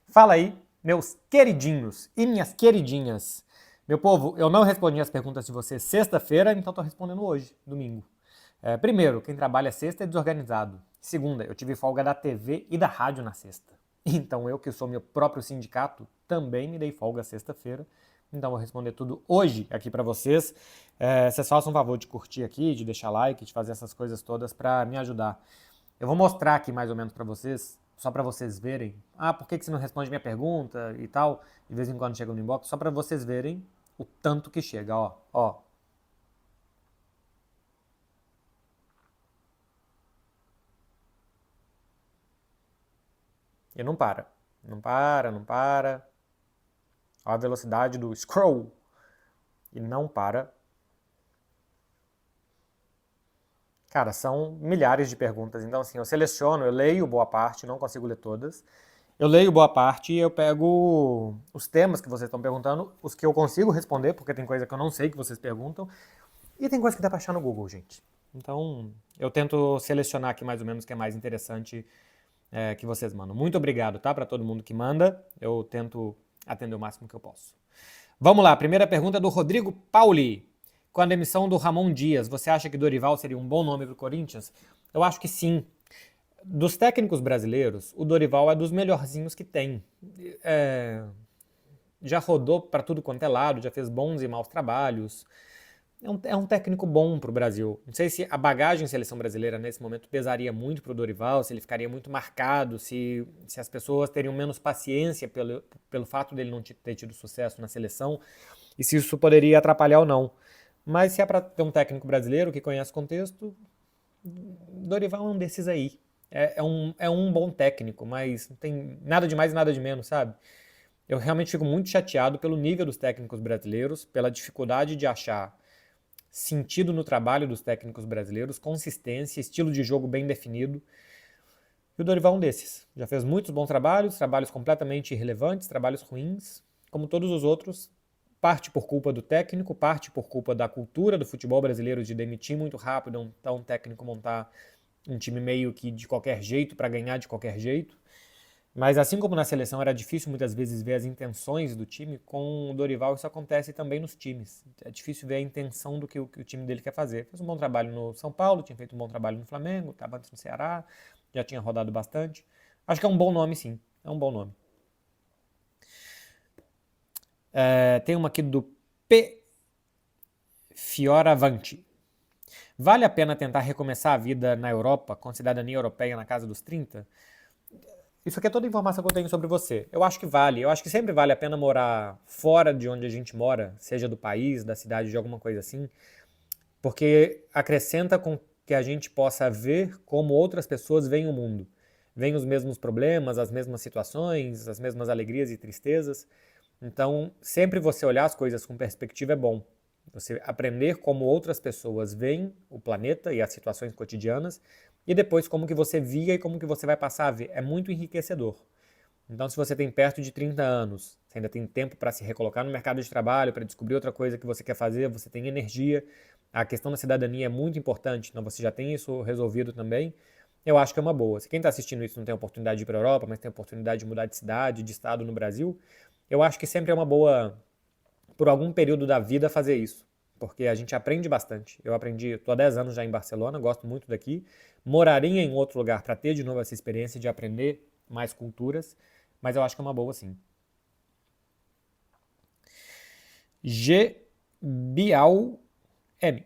Fala aí, meus queridinhos e minhas queridinhas. Meu povo, eu não respondi as perguntas de vocês sexta-feira, então tô respondendo hoje, domingo. Primeiro, quem trabalha sexta é desorganizado. Segunda, eu tive folga da TV e da rádio na sexta. Então eu, que sou meu próprio sindicato, também me dei folga sexta-feira. Então vou responder tudo hoje aqui pra vocês. Vocês façam um favor de curtir aqui, de deixar like, de fazer essas coisas todas pra me ajudar. Eu vou mostrar aqui mais ou menos pra vocês, só pra vocês verem. Ah, por que você não responde minha pergunta e tal? De vez em quando chega no inbox, só pra vocês verem o tanto que chega, ó. Ó. E não para. Não para, não para. Ó a velocidade do scroll. E não para. Cara, são milhares de perguntas. Então, assim, eu seleciono, eu leio boa parte, não consigo ler todas. Eu leio boa parte e eu pego os temas que vocês estão perguntando, os que eu consigo responder, porque tem coisa que eu não sei que vocês perguntam, e tem coisa que dá pra achar no Google, gente. Então, eu tento selecionar aqui mais ou menos o que é mais interessante que vocês mandam. Muito obrigado, tá? Pra todo mundo que manda. Eu tento atender o máximo que eu posso. Vamos lá, a primeira pergunta é do Rodrigo Pauli. Com a demissão do Ramon Dias, você acha que Dorival seria um bom nome pro Corinthians? Eu acho que sim. Dos técnicos brasileiros, o Dorival é dos melhorzinhos que tem. Já rodou para tudo quanto é lado, já fez bons e maus trabalhos. É um técnico bom para o Brasil. Não sei se a bagagem em seleção brasileira nesse momento pesaria muito para o Dorival, se ele ficaria muito marcado, se as pessoas teriam menos paciência pelo fato dele não ter tido sucesso na seleção, e se isso poderia atrapalhar ou não. Mas se é para ter um técnico brasileiro que conhece o contexto, Dorival é um desses aí. É um bom técnico, mas não tem nada de mais e nada de menos, sabe? Eu realmente fico muito chateado pelo nível dos técnicos brasileiros, pela dificuldade de achar sentido no trabalho dos técnicos brasileiros, consistência, estilo de jogo bem definido. E o Dorival é um desses. Já fez muitos bons trabalhos, trabalhos completamente irrelevantes, trabalhos ruins, como todos os outros. Parte por culpa do técnico, parte por culpa da cultura do futebol brasileiro de demitir muito rápido, então um técnico montar um time meio que de qualquer jeito para ganhar de qualquer jeito. Mas assim como na seleção era difícil muitas vezes ver as intenções do time, com o Dorival isso acontece também nos times. É difícil ver a intenção do que o time dele quer fazer. Fez um bom trabalho no São Paulo, tinha feito um bom trabalho no Flamengo, estava antes no Ceará, já tinha rodado bastante. Acho que é um bom nome, sim. É um bom nome. Tem uma aqui do P. Fioravante. Vale a pena tentar recomeçar a vida na Europa, com cidadania europeia na casa dos 30? Isso aqui é toda a informação que eu tenho sobre você. Eu acho que vale. Eu acho que sempre vale a pena morar fora de onde a gente mora, seja do país, da cidade, de alguma coisa assim, porque acrescenta com que a gente possa ver como outras pessoas veem o mundo. Veem os mesmos problemas, as mesmas situações, as mesmas alegrias e tristezas. Então, sempre você olhar as coisas com perspectiva é bom. Você aprender como outras pessoas veem o planeta e as situações cotidianas e depois como que você via e como que você vai passar a ver. É muito enriquecedor. Então, se você tem perto de 30 anos, você ainda tem tempo para se recolocar no mercado de trabalho, para descobrir outra coisa que você quer fazer, você tem energia, a questão da cidadania é muito importante, então você já tem isso resolvido também, eu acho que é uma boa. Se quem está assistindo isso não tem oportunidade de ir para a Europa, mas tem oportunidade de mudar de cidade, de estado no Brasil, eu acho que sempre é uma boa, por algum período da vida, fazer isso. Porque a gente aprende bastante. Eu aprendi, estou há 10 anos já em Barcelona, gosto muito daqui. Moraria em outro lugar para ter de novo essa experiência de aprender mais culturas, mas eu acho que é uma boa sim. G. Bial M.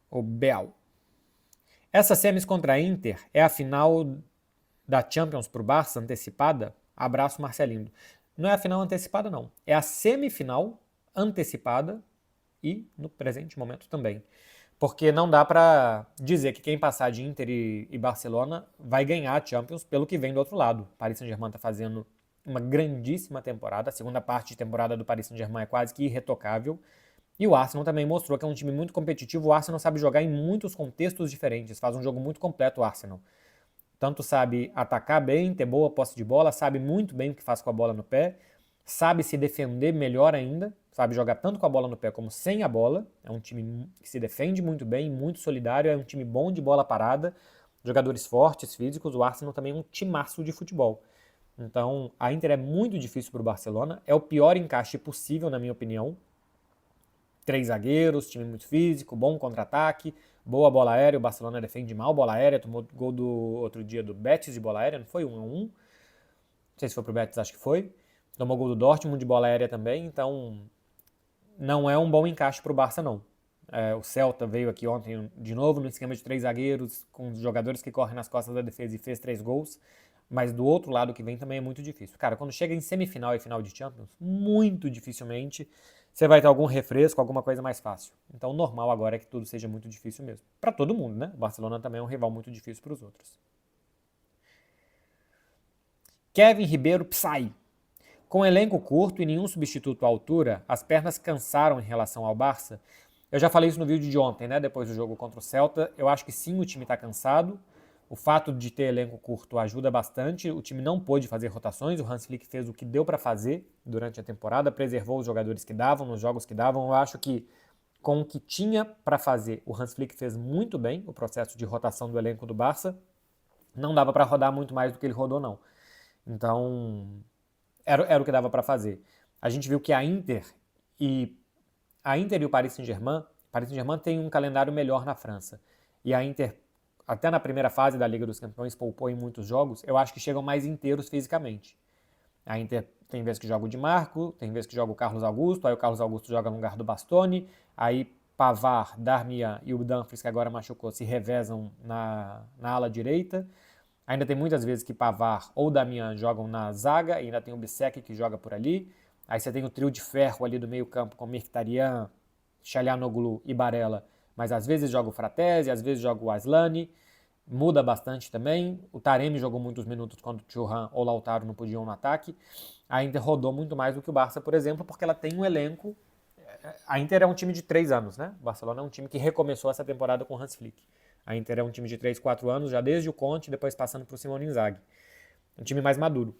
Ou Beal. Essa semis contra a Inter é a final da Champions pro Barça antecipada? Abraço, Marcelinho. Não é a final antecipada, não. É a semifinal antecipada e no presente momento também. Porque não dá pra dizer que quem passar de Inter e Barcelona vai ganhar a Champions pelo que vem do outro lado. Paris Saint-Germain tá fazendo uma grandíssima temporada. A segunda parte de temporada do Paris Saint-Germain é quase que irretocável. E o Arsenal também mostrou que é um time muito competitivo. O Arsenal sabe jogar em muitos contextos diferentes. Faz um jogo muito completo o Arsenal. Tanto sabe atacar bem, ter boa posse de bola, sabe muito bem o que faz com a bola no pé, sabe se defender melhor ainda, sabe jogar tanto com a bola no pé como sem a bola. É um time que se defende muito bem, muito solidário, é um time bom de bola parada, jogadores fortes, físicos. O Arsenal também é um timaço de futebol. Então, a Inter é muito difícil para o Barcelona, é o pior encaixe possível, na minha opinião. 3 zagueiros, time muito físico, bom contra-ataque, boa bola aérea, o Barcelona defende mal bola aérea, tomou gol do outro dia do Betis de bola aérea, não foi 1-1? Não sei se foi pro Betis, acho que foi. Tomou gol do Dortmund de bola aérea também, então não é um bom encaixe para o Barça, não. O Celta veio aqui ontem de novo no esquema de 3 zagueiros, com jogadores que correm nas costas da defesa e fez 3 gols. Mas do outro lado que vem também é muito difícil. Cara, quando chega em semifinal e final de Champions, muito dificilmente você vai ter algum refresco, alguma coisa mais fácil. Então o normal agora é que tudo seja muito difícil mesmo. Para todo mundo, né? O Barcelona também é um rival muito difícil para os outros. Kevin Ribeiro Psy. Com elenco curto e nenhum substituto à altura, as pernas cansaram em relação ao Barça. Eu já falei isso no vídeo de ontem, né? Depois do jogo contra o Celta. Eu acho que sim, o time está cansado. O fato de ter elenco curto ajuda bastante. O time não pôde fazer rotações. O Hans Flick fez o que deu para fazer durante a temporada, preservou os jogadores que davam, nos jogos que davam. Eu acho que com o que tinha para fazer, o Hans Flick fez muito bem o processo de rotação do elenco do Barça. Não dava para rodar muito mais do que ele rodou, não. Então, era o que dava para fazer. A gente viu que e o Paris Saint-Germain tem um calendário melhor na França. E a Inter, até na primeira fase da Liga dos Campeões, poupou em muitos jogos, eu acho que chegam mais inteiros fisicamente. A Inter tem vezes que joga o Di Marco, tem vezes que joga o Carlos Augusto, aí o Carlos Augusto joga no lugar do Bastoni, aí Pavard, Darmian e o Dumfries, que agora machucou, se revezam na ala direita. Ainda tem muitas vezes que Pavard ou Darmian jogam na zaga, e ainda tem o Bissek que joga por ali. Aí você tem o trio de ferro ali do meio campo com Mkhitaryan, Çalhanoğlu e Barella, mas às vezes joga o Fratesi, às vezes joga o Aslani, muda bastante também. O Taremi jogou muitos minutos quando o Thuram ou o Lautaro não podiam no ataque. A Inter rodou muito mais do que o Barça, por exemplo, porque ela tem um elenco. A Inter é um time de 3 anos, né? O Barcelona é um time que recomeçou essa temporada com o Hans Flick. A Inter é um time de 3, 4 anos, já desde o Conte, depois passando para o Simone Inzaghi. Um time mais maduro.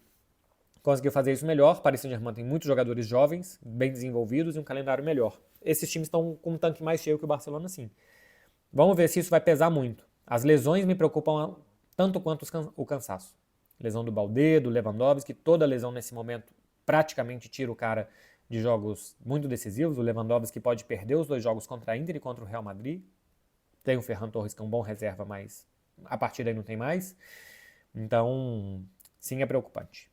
Conseguiu fazer isso melhor. Paris Saint-Germain tem muitos jogadores jovens, bem desenvolvidos e um calendário melhor. Esses times estão com um tanque mais cheio que o Barcelona, sim. Vamos ver se isso vai pesar muito. As lesões me preocupam tanto quanto o cansaço. Lesão do Baldé, do Lewandowski, toda lesão nesse momento praticamente tira o cara de jogos muito decisivos. O Lewandowski pode perder os 2 jogos contra a Inter e contra o Real Madrid. Tem o Ferran Torres, que é um bom reserva, mas a partir daí não tem mais. Então, sim, é preocupante.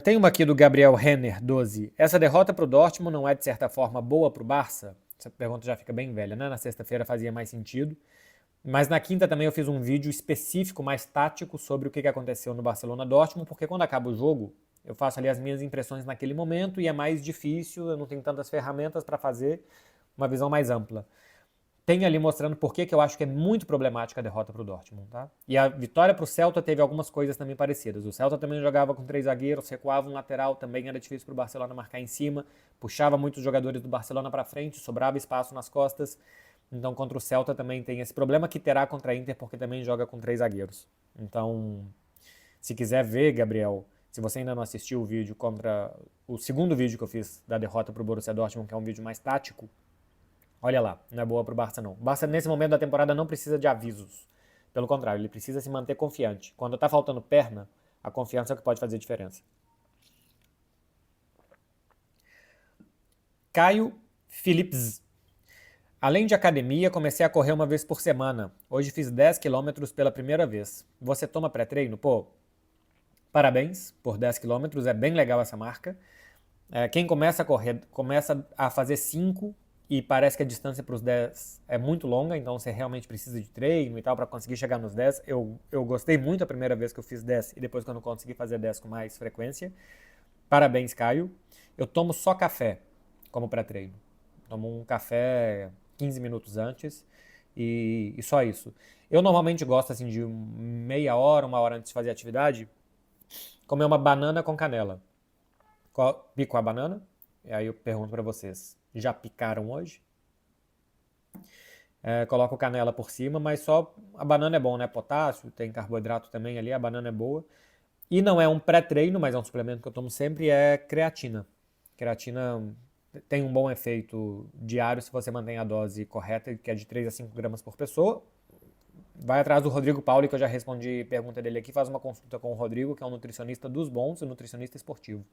Tem uma aqui do Gabriel Renner, 12. Essa derrota para o Dortmund não é, de certa forma, boa para o Barça? Essa pergunta já fica bem velha, né? Na sexta-feira fazia mais sentido. Mas na quinta também eu fiz um vídeo específico, mais tático, sobre o que aconteceu no Barcelona-Dortmund, porque quando acaba o jogo, eu faço ali as minhas impressões naquele momento e é mais difícil, eu não tenho tantas ferramentas para fazer uma visão mais ampla. Tem ali mostrando por que eu acho que é muito problemática a derrota para o Dortmund, tá? E a vitória para o Celta teve algumas coisas também parecidas. O Celta também jogava com 3 zagueiros, recuava um lateral, também era difícil para o Barcelona marcar em cima, puxava muitos jogadores do Barcelona para frente, sobrava espaço nas costas. Então contra o Celta também tem esse problema que terá contra a Inter, porque também joga com 3 zagueiros. Então, se quiser ver, Gabriel, se você ainda não assistiu o vídeo contra o segundo vídeo que eu fiz da derrota para o Borussia Dortmund, que é um vídeo mais tático, olha lá, não é boa pro Barça não. O Barça nesse momento da temporada não precisa de avisos. Pelo contrário, ele precisa se manter confiante. Quando tá faltando perna, a confiança é o que pode fazer diferença. Caio Philips. Além de academia, comecei a correr uma vez por semana. Hoje fiz 10 quilômetros pela primeira vez. Você toma pré-treino? Pô, parabéns por 10 quilômetros, é bem legal essa marca. Quem começa a correr, começa a fazer 5 e parece que a distância para os 10 é muito longa, então você realmente precisa de treino e tal para conseguir chegar nos 10. Eu gostei muito a primeira vez que eu fiz 10 e depois quando eu consegui fazer 10 com mais frequência. Parabéns, Caio. Eu tomo só café como pré-treino. Tomo um café 15 minutos antes e só isso. Eu normalmente gosto assim de meia hora, 1 hora antes de fazer a atividade, comer uma banana com canela. Pico a banana, e aí eu pergunto para vocês, já picaram hoje? Coloco canela por cima, mas só a banana é bom, né? Potássio, tem carboidrato também ali, a banana é boa. E não é um pré-treino, mas é um suplemento que eu tomo sempre, é creatina. Creatina tem um bom efeito diário se você mantém a dose correta, que é de 3 a 5 gramas por pessoa. Vai atrás do Rodrigo Pauli, que eu já respondi pergunta dele aqui, faz uma consulta com o Rodrigo, que é um nutricionista dos bons e nutricionista esportivo.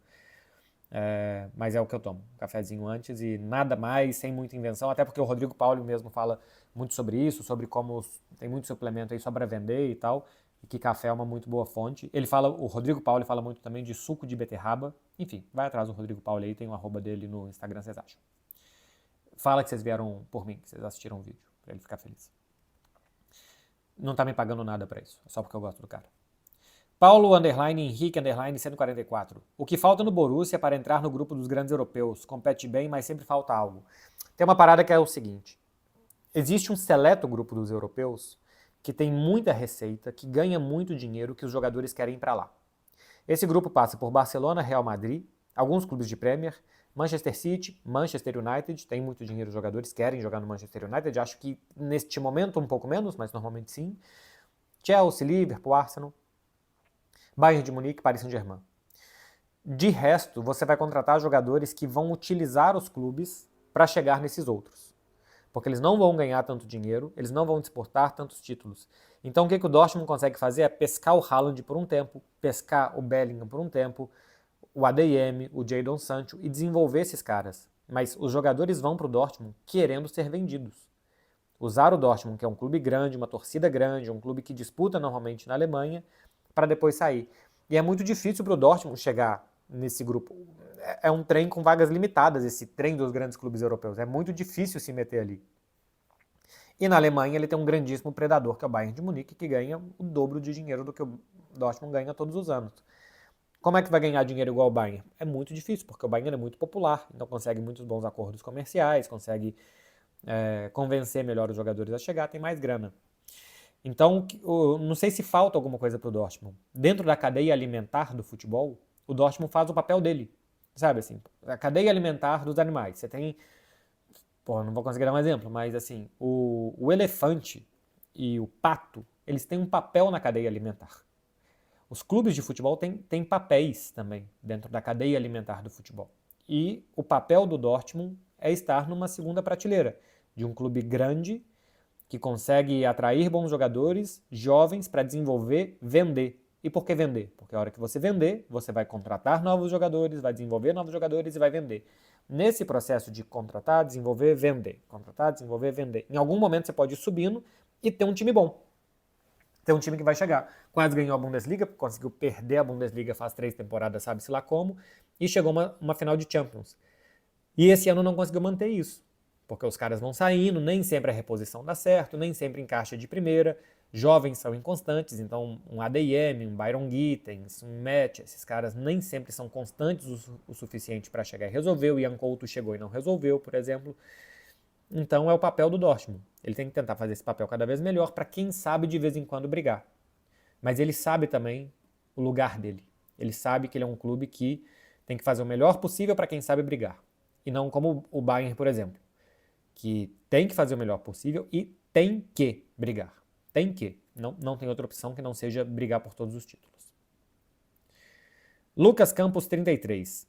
Mas é o que eu tomo, um cafezinho antes e nada mais, sem muita invenção, até porque o Rodrigo Pauli mesmo fala muito sobre isso, sobre como tem muito suplemento aí só para vender e tal, e que café é uma muito boa fonte. O Rodrigo Pauli fala muito também de suco de beterraba. Enfim, vai atrás do Rodrigo Pauli aí, tem o arroba dele no Instagram, vocês acham. Fala que vocês vieram por mim, que vocês assistiram o vídeo, pra ele ficar feliz. Não tá me pagando nada pra isso, é só porque eu gosto do cara. Paulo Henrique 144. O que falta no Borussia para entrar no grupo dos grandes europeus? Compete bem, mas sempre falta algo. Tem uma parada que é o seguinte. Existe um seleto grupo dos europeus que tem muita receita, que ganha muito dinheiro, que os jogadores querem ir para lá. Esse grupo passa por Barcelona, Real Madrid, alguns clubes de Premier, Manchester City, Manchester United, tem muito dinheiro, os jogadores querem jogar no Manchester United, acho que neste momento um pouco menos, mas normalmente sim. Chelsea, Liverpool, Arsenal, Bayern de Munique, Paris Saint-Germain. De resto, você vai contratar jogadores que vão utilizar os clubes para chegar nesses outros. Porque eles não vão ganhar tanto dinheiro, eles não vão disputar tantos títulos. Então o que o Dortmund consegue fazer é pescar o Haaland por um tempo, pescar o Bellingham por um tempo, o ADM, o Jadon Sancho e desenvolver esses caras. Mas os jogadores vão para o Dortmund querendo ser vendidos. Usar o Dortmund, que é um clube grande, uma torcida grande, um clube que disputa normalmente na Alemanha, para depois sair. E é muito difícil para o Dortmund chegar nesse grupo. É um trem com vagas limitadas, esse trem dos grandes clubes europeus. É muito difícil se meter ali. E na Alemanha ele tem um grandíssimo predador, que é o Bayern de Munique, que ganha o dobro de dinheiro do que o Dortmund ganha todos os anos. Como é que vai ganhar dinheiro igual o Bayern? É muito difícil, porque o Bayern é muito popular, então consegue muitos bons acordos comerciais, consegue convencer melhor os jogadores a chegar, tem mais grana. Então, não sei se falta alguma coisa para o Dortmund. Dentro da cadeia alimentar do futebol, o Dortmund faz o papel dele. Sabe assim, a cadeia alimentar dos animais. Você tem, não vou conseguir dar um exemplo, mas assim, o elefante e o pato, eles têm um papel na cadeia alimentar. Os clubes de futebol têm papéis também dentro da cadeia alimentar do futebol. E o papel do Dortmund é estar numa segunda prateleira, de um clube grande que consegue atrair bons jogadores, jovens, para desenvolver, vender. E por que vender? Porque a hora que você vender, você vai contratar novos jogadores, vai desenvolver novos jogadores e vai vender. Nesse processo de contratar, desenvolver, vender. Contratar, desenvolver, vender. Em algum momento você pode ir subindo e ter um time bom. Ter um time que vai chegar. Quase ganhou a Bundesliga, conseguiu perder a Bundesliga faz 3 temporadas, sabe-se lá como, e chegou uma final de Champions. E esse ano não conseguiu manter isso. Porque os caras vão saindo, nem sempre a reposição dá certo, nem sempre encaixa de primeira, jovens são inconstantes, então um ADM, um Byron Gittens, um Match, esses caras nem sempre são constantes o suficiente para chegar e resolver. O Ian Couto chegou e não resolveu, por exemplo. Então é o papel do Dortmund. Ele tem que tentar fazer esse papel cada vez melhor para quem sabe de vez em quando brigar. Mas ele sabe também o lugar dele. Ele sabe que ele é um clube que tem que fazer o melhor possível para quem sabe brigar. E não como o Bayern, por exemplo, que tem que fazer o melhor possível e tem que brigar. Tem que. Não tem outra opção que não seja brigar por todos os títulos. Lucas Campos, 33.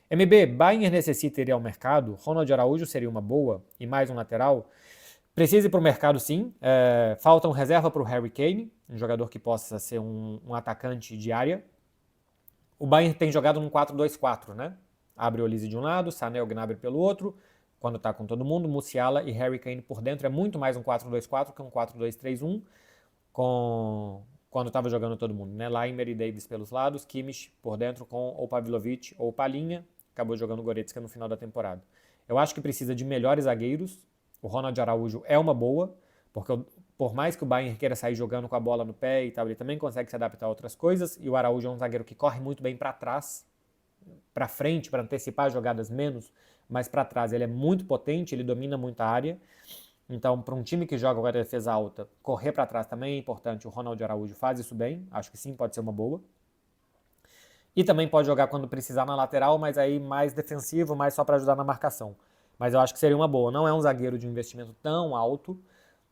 MB, Bayern necessita ir ao mercado? Ronald Araújo seria uma boa? E mais um lateral? Precisa ir para o mercado, sim. Falta um reserva para o Harry Kane, um jogador que possa ser um atacante de área. O Bayern tem jogado num 4-2-4, né? Abre o Olise de um lado, Sané e Gnabry pelo outro. Quando está com todo mundo, Musiala e Harry Kane por dentro. É muito mais um 4-2-4 que um 4-2-3-1 quando estava jogando todo mundo, né? Laimer e Davis pelos lados, Kimmich por dentro com ou Pavlovic ou Palhinha. Acabou jogando Goretzka no final da temporada. Eu acho que precisa de melhores zagueiros. O Ronald Araújo é uma boa, porque por mais que o Bayern queira sair jogando com a bola no pé e tal, ele também consegue se adaptar a outras coisas. E o Araújo é um zagueiro que corre muito bem para trás, para frente, para antecipar jogadas menos, mas para trás ele é muito potente, ele domina muito a área. Então, para um time que joga com a defesa alta, correr para trás também é importante. O Ronald Araújo faz isso bem, acho que sim, pode ser uma boa. E também pode jogar quando precisar na lateral, mas aí mais defensivo, mais só para ajudar na marcação. Mas eu acho que seria uma boa. Não é um zagueiro de investimento tão alto,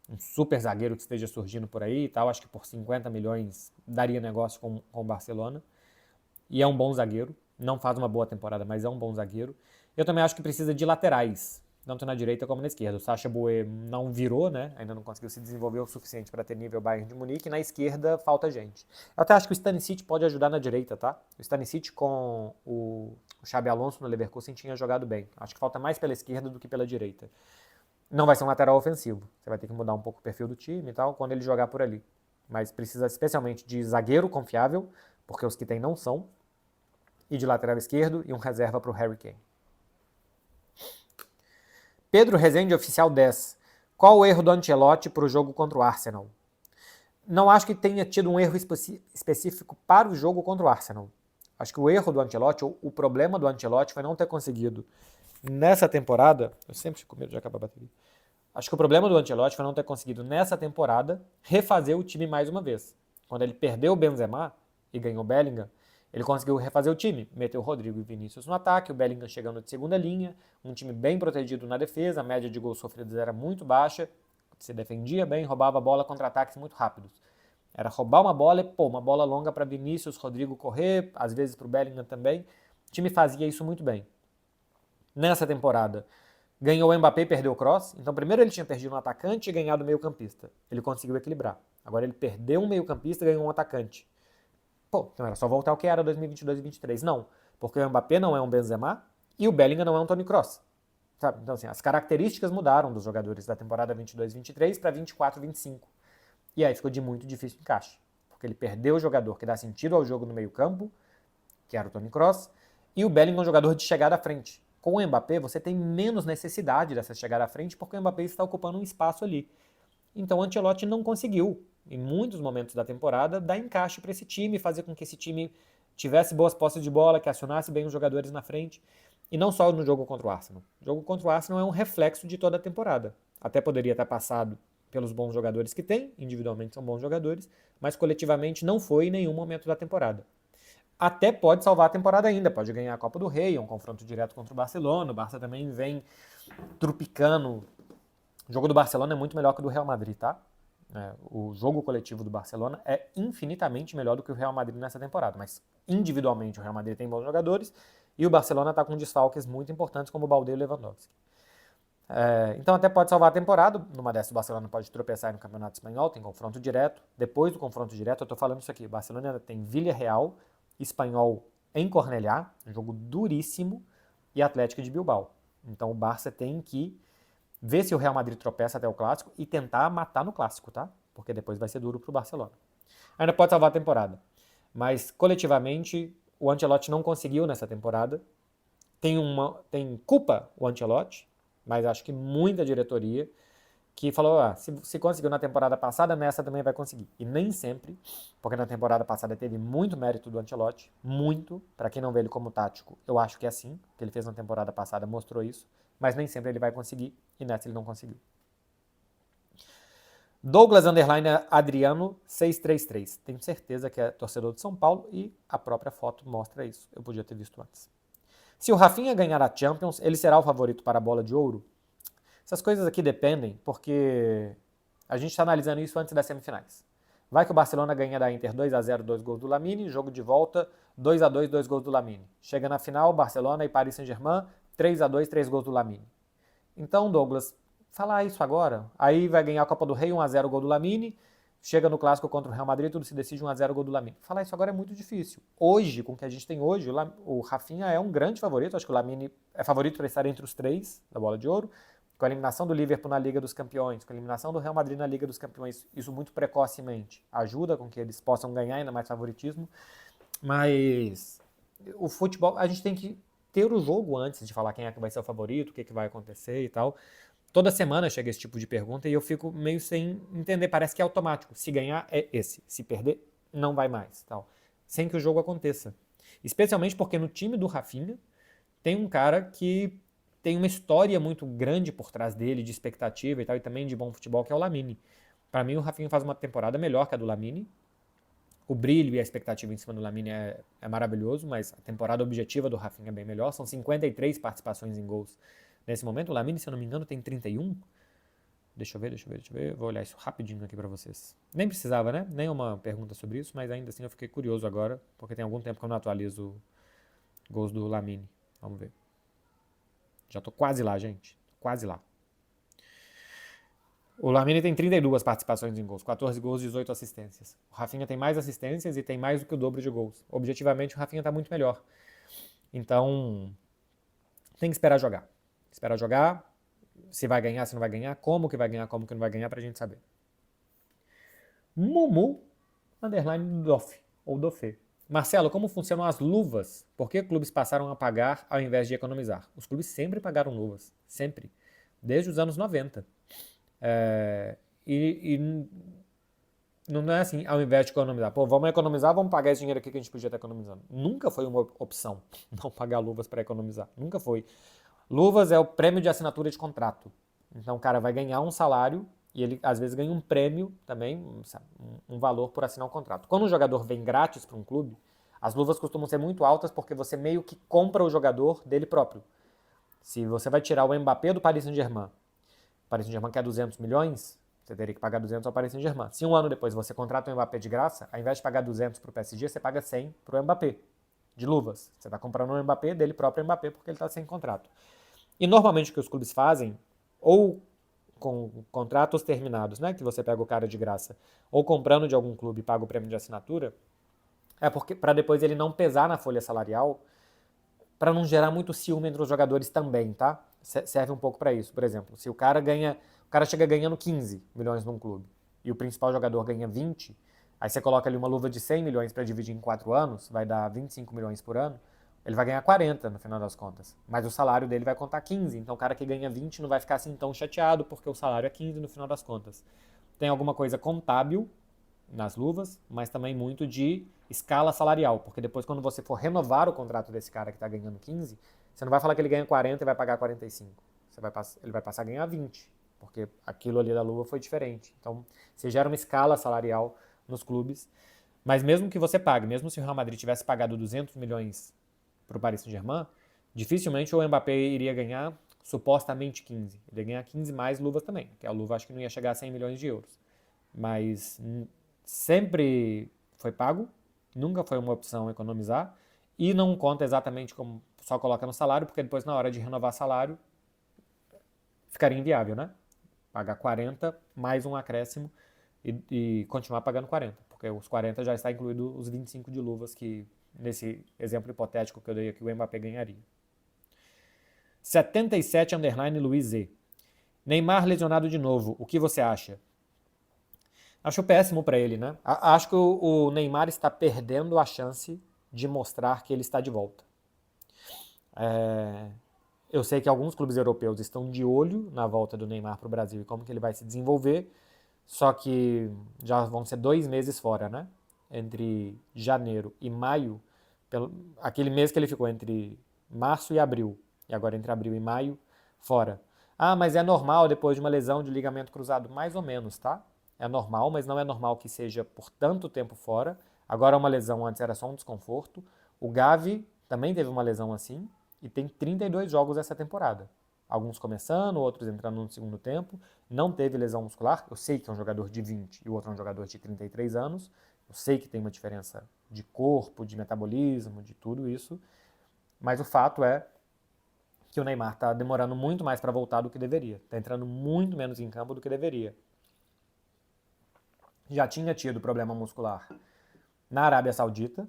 um super zagueiro que esteja surgindo por aí e tal. Acho que por 50 milhões daria negócio com o Barcelona. E é um bom zagueiro. Não faz uma boa temporada, mas é um bom zagueiro. Eu também acho que precisa de laterais. tanto na direita como na esquerda. O Sacha Boey não virou, né? Ainda não conseguiu se desenvolver o suficiente para ter nível Bayern de Munique, e na esquerda falta gente. Eu até acho que o Stanisic pode ajudar na direita, tá? O Stanisic com o Xabi Alonso no Leverkusen tinha jogado bem. Acho que falta mais pela esquerda do que pela direita. Não vai ser um lateral ofensivo. Você vai ter que mudar um pouco o perfil do time e tal quando ele jogar por ali. Mas precisa especialmente de zagueiro confiável, porque os que tem não são, e de lateral esquerdo e um reserva para o Harry Kane. Pedro Rezende, oficial 10. Qual o erro do Ancelotti para o jogo contra o Arsenal? Não acho que tenha tido um erro específico para o jogo contra o Arsenal. Acho que o erro do Ancelotti, ou o problema do Ancelotti foi não ter conseguido nessa temporada. Eu sempre fico com medo de acabar a bateria. Acho que o problema do Ancelotti foi não ter conseguido nessa temporada refazer o time mais uma vez. Quando ele perdeu o Benzema e ganhou o Bellingham, ele conseguiu refazer o time, meteu o Rodrigo e Vinícius no ataque, o Bellingham chegando de segunda linha, um time bem protegido na defesa, a média de gols sofridos era muito baixa, se defendia bem, roubava a bola contra ataques muito rápidos. Era roubar uma bola e uma bola longa para Vinícius, Rodrigo correr, às vezes para o Bellingham também. O time fazia isso muito bem. Nessa temporada, ganhou o Mbappé e perdeu o Kroos. Então, primeiro ele tinha perdido um atacante e ganhado o meio-campista. Ele conseguiu equilibrar. Agora ele perdeu um meio-campista e ganhou um atacante. Então era só voltar ao que era 2022 e 2023. Não, porque o Mbappé não é um Benzema e o Bellingham não é um Toni Kroos. Sabe? Então, assim, as características mudaram dos jogadores da temporada 22 e 23 para 24 e 25. E aí ficou de muito difícil encaixe. Porque ele perdeu o jogador que dá sentido ao jogo no meio-campo, que era o Toni Kroos, e o Bellingham é um jogador de chegada à frente. Com o Mbappé, você tem menos necessidade dessa chegada à frente, porque o Mbappé está ocupando um espaço ali. Então o Ancelotti não conseguiu, em muitos momentos da temporada, dar encaixe para esse time, fazer com que esse time tivesse boas posses de bola, que acionasse bem os jogadores na frente. E não só no jogo contra o Arsenal. O jogo contra o Arsenal é um reflexo de toda a temporada. Até poderia estar passado pelos bons jogadores que tem, individualmente são bons jogadores, mas coletivamente não foi em nenhum momento da temporada. Até pode salvar a temporada ainda, pode ganhar a Copa do Rei, um confronto direto contra o Barcelona. O Barça também vem trupicando. O jogo do Barcelona é muito melhor que o do Real Madrid, tá? O jogo coletivo do Barcelona é infinitamente melhor do que o Real Madrid nessa temporada, mas individualmente o Real Madrid tem bons jogadores e o Barcelona está com desfalques muito importantes como o Baldé e o Lewandowski. Então até pode salvar a temporada. Numa dessas o Barcelona pode tropeçar no Campeonato Espanhol, tem confronto direto. Depois do confronto direto, eu tô falando isso aqui, o Barcelona ainda tem Villarreal, Espanhol em Cornellá, um jogo duríssimo, e Atlético de Bilbao. Então o Barça tem que ver se o Real Madrid tropeça até o Clássico e tentar matar no Clássico, tá? Porque depois vai ser duro pro Barcelona. Ainda pode salvar a temporada, mas coletivamente o Ancelotti não conseguiu nessa temporada. Tem culpa o Ancelotti, mas acho que muita diretoria que falou, se conseguiu na temporada passada, nessa também vai conseguir. E nem sempre, porque na temporada passada teve muito mérito do Ancelotti, muito, para quem não vê ele como tático, eu acho que é assim, o que ele fez na temporada passada mostrou isso, mas nem sempre ele vai conseguir, e nessa ele não conseguiu. Douglas Adriano 633. Tenho certeza que é torcedor de São Paulo e a própria foto mostra isso. Eu podia ter visto antes. Se o Rafinha ganhar a Champions, ele será o favorito para a bola de ouro? Essas coisas aqui dependem, porque a gente está analisando isso antes das semifinais. Vai que o Barcelona ganha da Inter 2-0, 2 gols do Lamine, jogo de volta 2-2, 2 gols do Lamine. Chega na final, Barcelona e Paris Saint-Germain, 3-2, 3 gols do Lamine. Então, Douglas, falar isso agora, aí vai ganhar a Copa do Rei 1-0 gol do Lamine, chega no Clássico contra o Real Madrid, tudo se decide 1-0 gol do Lamine. Falar isso agora é muito difícil. Hoje, com o que a gente tem hoje, o Rafinha é um grande favorito, acho que o Lamine é favorito para estar entre os 3 da bola de ouro. Com a eliminação do Liverpool na Liga dos Campeões, com a eliminação do Real Madrid na Liga dos Campeões, isso muito precocemente ajuda com que eles possam ganhar ainda mais favoritismo, mas o futebol, a gente tem que ter o jogo antes de falar quem é que vai ser o favorito, o que vai acontecer e tal. Toda semana chega esse tipo de pergunta e eu fico meio sem entender, parece que é automático, se ganhar é esse, se perder não vai mais, tal, sem que o jogo aconteça. Especialmente porque no time do Rafinha tem um cara que tem uma história muito grande por trás dele, de expectativa e tal, e também de bom futebol, que é o Lamine. Para mim, o Rafinha faz uma temporada melhor que a do Lamine. O brilho e a expectativa em cima do Lamine é maravilhoso, mas a temporada objetiva do Rafinha é bem melhor. São 53 participações em gols nesse momento. O Lamine, se eu não me engano, tem 31. Deixa eu ver. Vou olhar isso rapidinho aqui para vocês. Nem precisava, né? Nem uma pergunta sobre isso, mas ainda assim eu fiquei curioso agora, porque tem algum tempo que eu não atualizo gols do Lamine. Vamos ver. Já tô quase lá, gente. quase lá. O Lamine tem 32 participações em gols, 14 gols, 18 assistências. O Rafinha tem mais assistências e tem mais do que o dobro de gols. Objetivamente, o Rafinha está muito melhor. Então, tem que esperar jogar. Esperar jogar, se vai ganhar, se não vai ganhar, como que vai ganhar, como que não vai ganhar, pra gente saber. Mumu, underline Doff, ou Dofê. Marcelo, como funcionam as luvas? Por que clubes passaram a pagar ao invés de economizar? Os clubes sempre pagaram luvas, sempre. Desde os anos 90. E não é assim, ao invés de economizar. Pô, vamos economizar, vamos pagar esse dinheiro aqui que a gente podia estar economizando. Nunca foi uma opção não pagar luvas para economizar. Nunca foi. Luvas é o prêmio de assinatura de contrato. Então o cara vai ganhar um salário e ele às vezes ganha um prêmio também, um valor por assinar um contrato. Quando um jogador vem grátis para um clube, as luvas costumam ser muito altas porque você meio que compra o jogador dele próprio. Se você vai tirar o Mbappé do Paris Saint-Germain, o Paris Saint-Germain quer 200 milhões, você teria que pagar 200 ao Paris Saint-Germain. Se um ano depois você contrata o Mbappé de graça, ao invés de pagar 200 para o PSG, você paga 100 para o Mbappé, de luvas. Você está comprando um Mbappé dele próprio Mbappé porque ele está sem contrato. E normalmente o que os clubes fazem, ou com contratos terminados, né, que você pega o cara de graça, ou comprando de algum clube e paga o prêmio de assinatura, é porque para depois ele não pesar na folha salarial, para não gerar muito ciúme entre os jogadores também, tá? Serve um pouco para isso. Por exemplo, se o cara chega ganhando 15 milhões num clube e o principal jogador ganha 20, aí você coloca ali uma luva de 100 milhões para dividir em 4 anos, vai dar 25 milhões por ano, ele vai ganhar 40 no final das contas. Mas o salário dele vai contar 15, então o cara que ganha 20 não vai ficar assim tão chateado porque o salário é 15 no final das contas. Tem alguma coisa contábil nas luvas, mas também muito de escala salarial, porque depois quando você for renovar o contrato desse cara que está ganhando 15, você não vai falar que ele ganha 40 e vai pagar 45. Ele vai passar a ganhar 20, porque aquilo ali da luva foi diferente. Então, você gera uma escala salarial nos clubes, mas mesmo que você pague, mesmo se o Real Madrid tivesse pagado 200 milhões para o Paris Saint-Germain, dificilmente o Mbappé iria ganhar supostamente 15. Ele ia ganhar 15 mais luvas também, porque a luva acho que não ia chegar a 100 milhões de euros. Mas sempre foi pago, nunca foi uma opção economizar, e não conta exatamente como só coloca no salário, porque depois na hora de renovar salário ficaria inviável, né? Pagar 40 mais um acréscimo e continuar pagando 40, porque os 40 já está incluído os 25 de luvas que, nesse exemplo hipotético que eu dei aqui, o Mbappé ganharia. 77 underline Luiz E. Neymar lesionado de novo, o que você acha? Acho péssimo para ele, né? Acho que o Neymar está perdendo a chance de mostrar que ele está de volta. Eu sei que alguns clubes europeus estão de olho na volta do Neymar para o Brasil e como que ele vai se desenvolver, só que já vão ser 2 meses fora, né? Entre janeiro e maio, aquele mês que ele ficou entre março e abril, e agora entre abril e maio, fora. Ah, mas é normal depois de uma lesão de ligamento cruzado? Mais ou menos, tá? É normal, mas não é normal que seja por tanto tempo fora. Agora uma lesão, antes era só um desconforto. O Gavi também teve uma lesão assim e tem 32 jogos essa temporada. Alguns começando, outros entrando no segundo tempo. Não teve lesão muscular. Eu sei que é um jogador de 20 e o outro é um jogador de 33 anos. Eu sei que tem uma diferença de corpo, de metabolismo, de tudo isso. Mas o fato é que o Neymar está demorando muito mais para voltar do que deveria. Está entrando muito menos em campo do que deveria. Já tinha tido problema muscular na Arábia Saudita.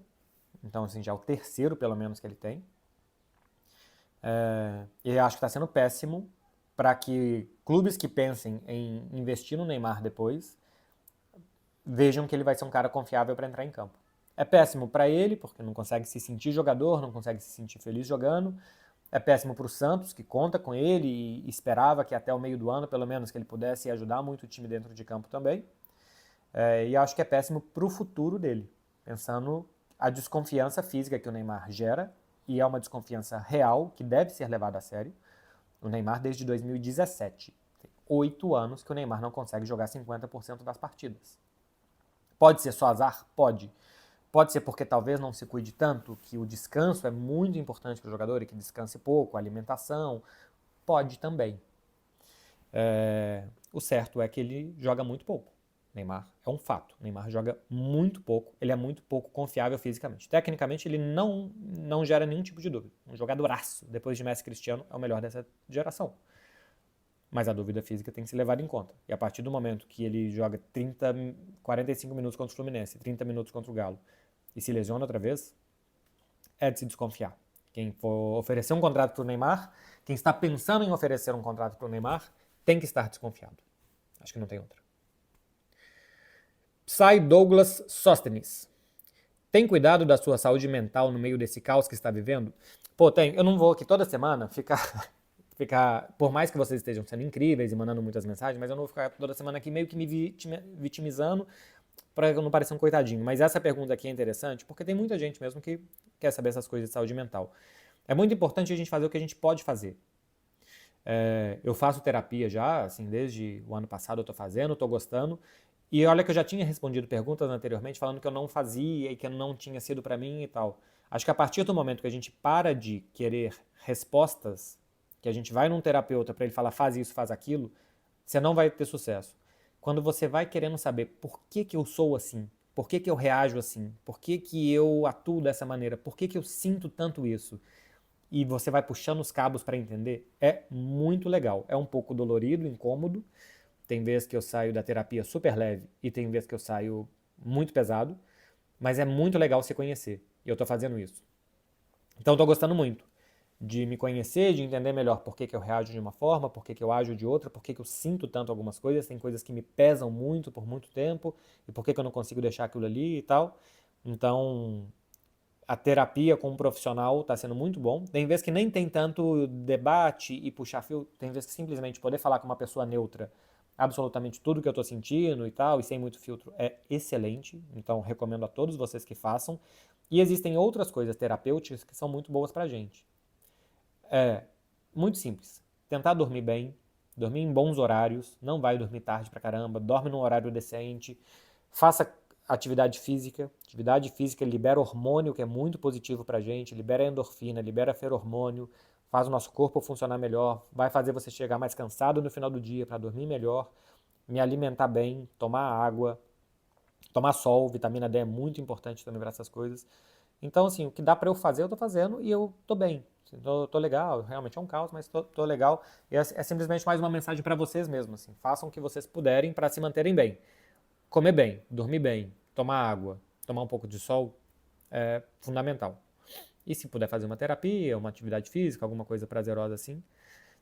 Então, assim, já é o terceiro, pelo menos, que ele tem. E acho que está sendo péssimo para que clubes que pensem em investir no Neymar depois vejam que ele vai ser um cara confiável para entrar em campo. É péssimo para ele, porque não consegue se sentir jogador, não consegue se sentir feliz jogando. É péssimo para o Santos, que conta com ele e esperava que até o meio do ano, pelo menos, que ele pudesse ajudar muito o time dentro de campo também. E acho que é péssimo para o futuro dele, pensando a desconfiança física que o Neymar gera, e é uma desconfiança real, que deve ser levada a sério. O Neymar desde 2017. Tem 8 anos que o Neymar não consegue jogar 50% das partidas. Pode ser só azar? Pode. Pode ser porque talvez não se cuide tanto, que o descanso é muito importante para o jogador e que descanse pouco, a alimentação. Pode também. O certo é que ele joga muito pouco. Neymar é um fato. Neymar joga muito pouco, ele é muito pouco confiável fisicamente. Tecnicamente, ele não gera nenhum tipo de dúvida. Um jogadoraço, depois de Messi e Cristiano, é o melhor dessa geração. Mas a dúvida física tem que ser levada em conta. E a partir do momento que ele joga 45 minutos contra o Fluminense, 30 minutos contra o Galo, e se lesiona outra vez, é de se desconfiar. Quem for oferecer um contrato para o Neymar, quem está pensando em oferecer um contrato para o Neymar, tem que estar desconfiado. Acho que não tem outra. Sai Douglas Sóstenes. Tem cuidado da sua saúde mental no meio desse caos que está vivendo? Pô, tem. Eu não vou aqui toda semana ficar, por mais que vocês estejam sendo incríveis e mandando muitas mensagens, mas eu não vou ficar toda semana aqui meio que me vitimizando para eu não parecer um coitadinho. Mas essa pergunta aqui é interessante porque tem muita gente mesmo que quer saber essas coisas de saúde mental. É muito importante a gente fazer o que a gente pode fazer. Eu faço terapia já, assim, desde o ano passado eu tô fazendo, tô gostando. E olha que eu já tinha respondido perguntas anteriormente falando que eu não fazia e que não tinha sido pra mim e tal. Acho que a partir do momento que a gente para de querer respostas, que a gente vai num terapeuta pra ele falar faz isso, faz aquilo, você não vai ter sucesso. Quando você vai querendo saber por que que eu sou assim, por que que eu reajo assim, por que que eu atuo dessa maneira, por que que eu sinto tanto isso, e você vai puxando os cabos para entender, é muito legal. É um pouco dolorido, incômodo. Tem vezes que eu saio da terapia super leve e tem vezes que eu saio muito pesado, mas é muito legal se conhecer. E eu estou fazendo isso. Então estou gostando muito de me conhecer, de entender melhor por que que eu reajo de uma forma, por que que eu ajo de outra, por que que eu sinto tanto algumas coisas, tem coisas que me pesam muito por muito tempo, e por que que eu não consigo deixar aquilo ali e tal. Então, a terapia com um profissional está sendo muito bom. Tem vezes que nem tem tanto debate e puxar fio, tem vezes que simplesmente poder falar com uma pessoa neutra absolutamente tudo que eu estou sentindo e tal, e sem muito filtro, é excelente. Então, recomendo a todos vocês que façam. E existem outras coisas terapêuticas que são muito boas pra gente. É muito simples. Tentar dormir bem, dormir em bons horários, não vai dormir tarde pra caramba, dorme num horário decente, faça atividade física. Atividade física libera hormônio, que é muito positivo pra gente, libera endorfina, libera ferormônio, faz o nosso corpo funcionar melhor, vai fazer você chegar mais cansado no final do dia para dormir melhor, me alimentar bem, tomar água, tomar sol, vitamina D é muito importante também para essas coisas. Então, assim, o que dá para eu fazer, eu tô fazendo e eu tô bem. Assim, tô legal, realmente é um caos, mas tô legal. E é simplesmente mais uma mensagem para vocês mesmos, assim. Façam o que vocês puderem para se manterem bem. Comer bem, dormir bem, tomar água, tomar um pouco de sol é fundamental. E se puder fazer uma terapia, uma atividade física, alguma coisa prazerosa assim,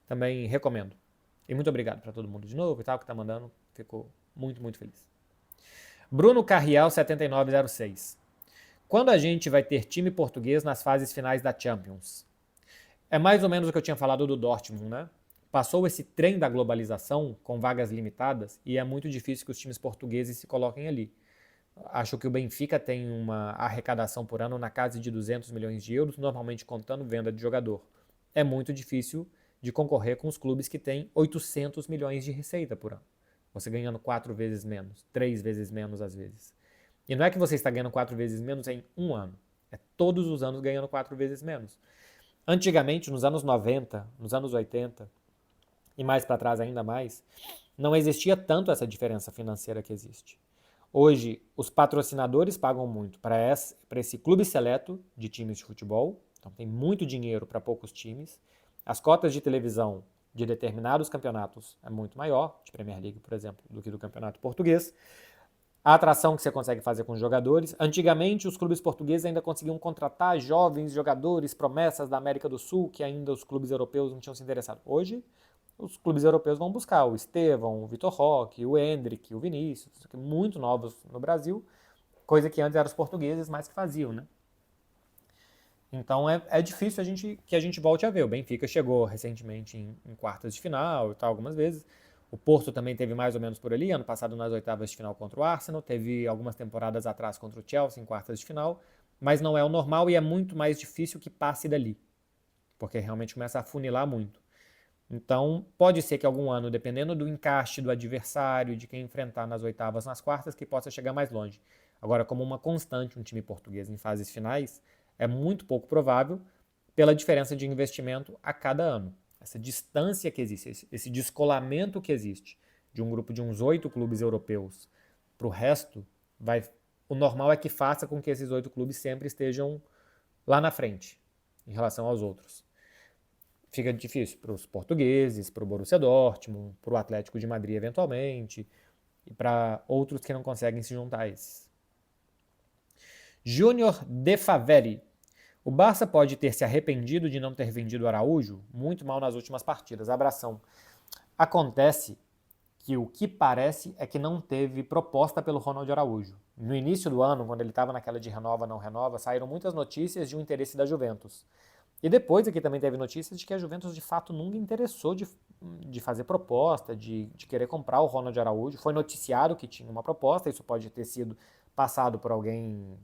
também recomendo. E muito obrigado para todo mundo de novo e tal que tá mandando. Fico muito, muito feliz. Bruno Carriel 7906. Quando a gente vai ter time português nas fases finais da Champions? É mais ou menos o que eu tinha falado do Dortmund, né? Passou esse trem da globalização com vagas limitadas e é muito difícil que os times portugueses se coloquem ali. Acho que o Benfica tem uma arrecadação por ano na casa de 200 milhões de euros, normalmente contando venda de jogador. É muito difícil de concorrer com os clubes que têm 800 milhões de receita por ano. Você ganhando 4 vezes menos, 3 vezes menos às vezes. E não é que você está ganhando 4 vezes menos em um ano. É todos os anos ganhando 4 vezes menos. Antigamente, nos anos 90, nos anos 80 e mais para trás ainda mais, não existia tanto essa diferença financeira que existe. Hoje, os patrocinadores pagam muito para esse clube seleto de times de futebol, então tem muito dinheiro para poucos times. As cotas de televisão de determinados campeonatos é muito maior, de Premier League, por exemplo, do que do campeonato português. A atração que você consegue fazer com os jogadores. Antigamente, os clubes portugueses ainda conseguiam contratar jovens jogadores, promessas da América do Sul, que ainda os clubes europeus não tinham se interessado. Hoje, os clubes europeus vão buscar o Estevão, o Vitor Roque, o Endrick, o Vinícius, muito novos no Brasil, coisa que antes eram os portugueses mais que faziam, né? Então é difícil que a gente volte a ver. O Benfica chegou recentemente em quartas de final e tal, algumas vezes. O Porto também teve mais ou menos por ali, ano passado nas oitavas de final contra o Arsenal, teve algumas temporadas atrás contra o Chelsea em quartas de final, mas não é o normal e é muito mais difícil que passe dali, porque realmente começa a funilar muito. Então, pode ser que algum ano, dependendo do encaixe do adversário, de quem enfrentar nas oitavas, nas quartas, que possa chegar mais longe. Agora, como uma constante, um time português em fases finais, é muito pouco provável pela diferença de investimento a cada ano. Essa distância que existe, esse descolamento que existe de um grupo de uns 8 clubes europeus para o resto, o normal é que faça com que esses 8 clubes sempre estejam lá na frente, em relação aos outros. fica difícil para os portugueses, para o Borussia Dortmund, para o Atlético de Madrid eventualmente, e para outros que não conseguem se juntar a esses. Júnior De Faveri. O Barça pode ter se arrependido de não ter vendido o Araújo muito mal nas últimas partidas. Abração. Acontece que o que parece é que não teve proposta pelo Ronald Araújo. No início do ano, quando ele estava naquela de renova, não renova, saíram muitas notícias de um interesse da Juventus. E depois aqui também teve notícias de que a Juventus de fato nunca interessou de fazer proposta, de querer comprar o Ronald Araújo. Foi noticiado que tinha uma proposta, isso pode ter sido passado por alguém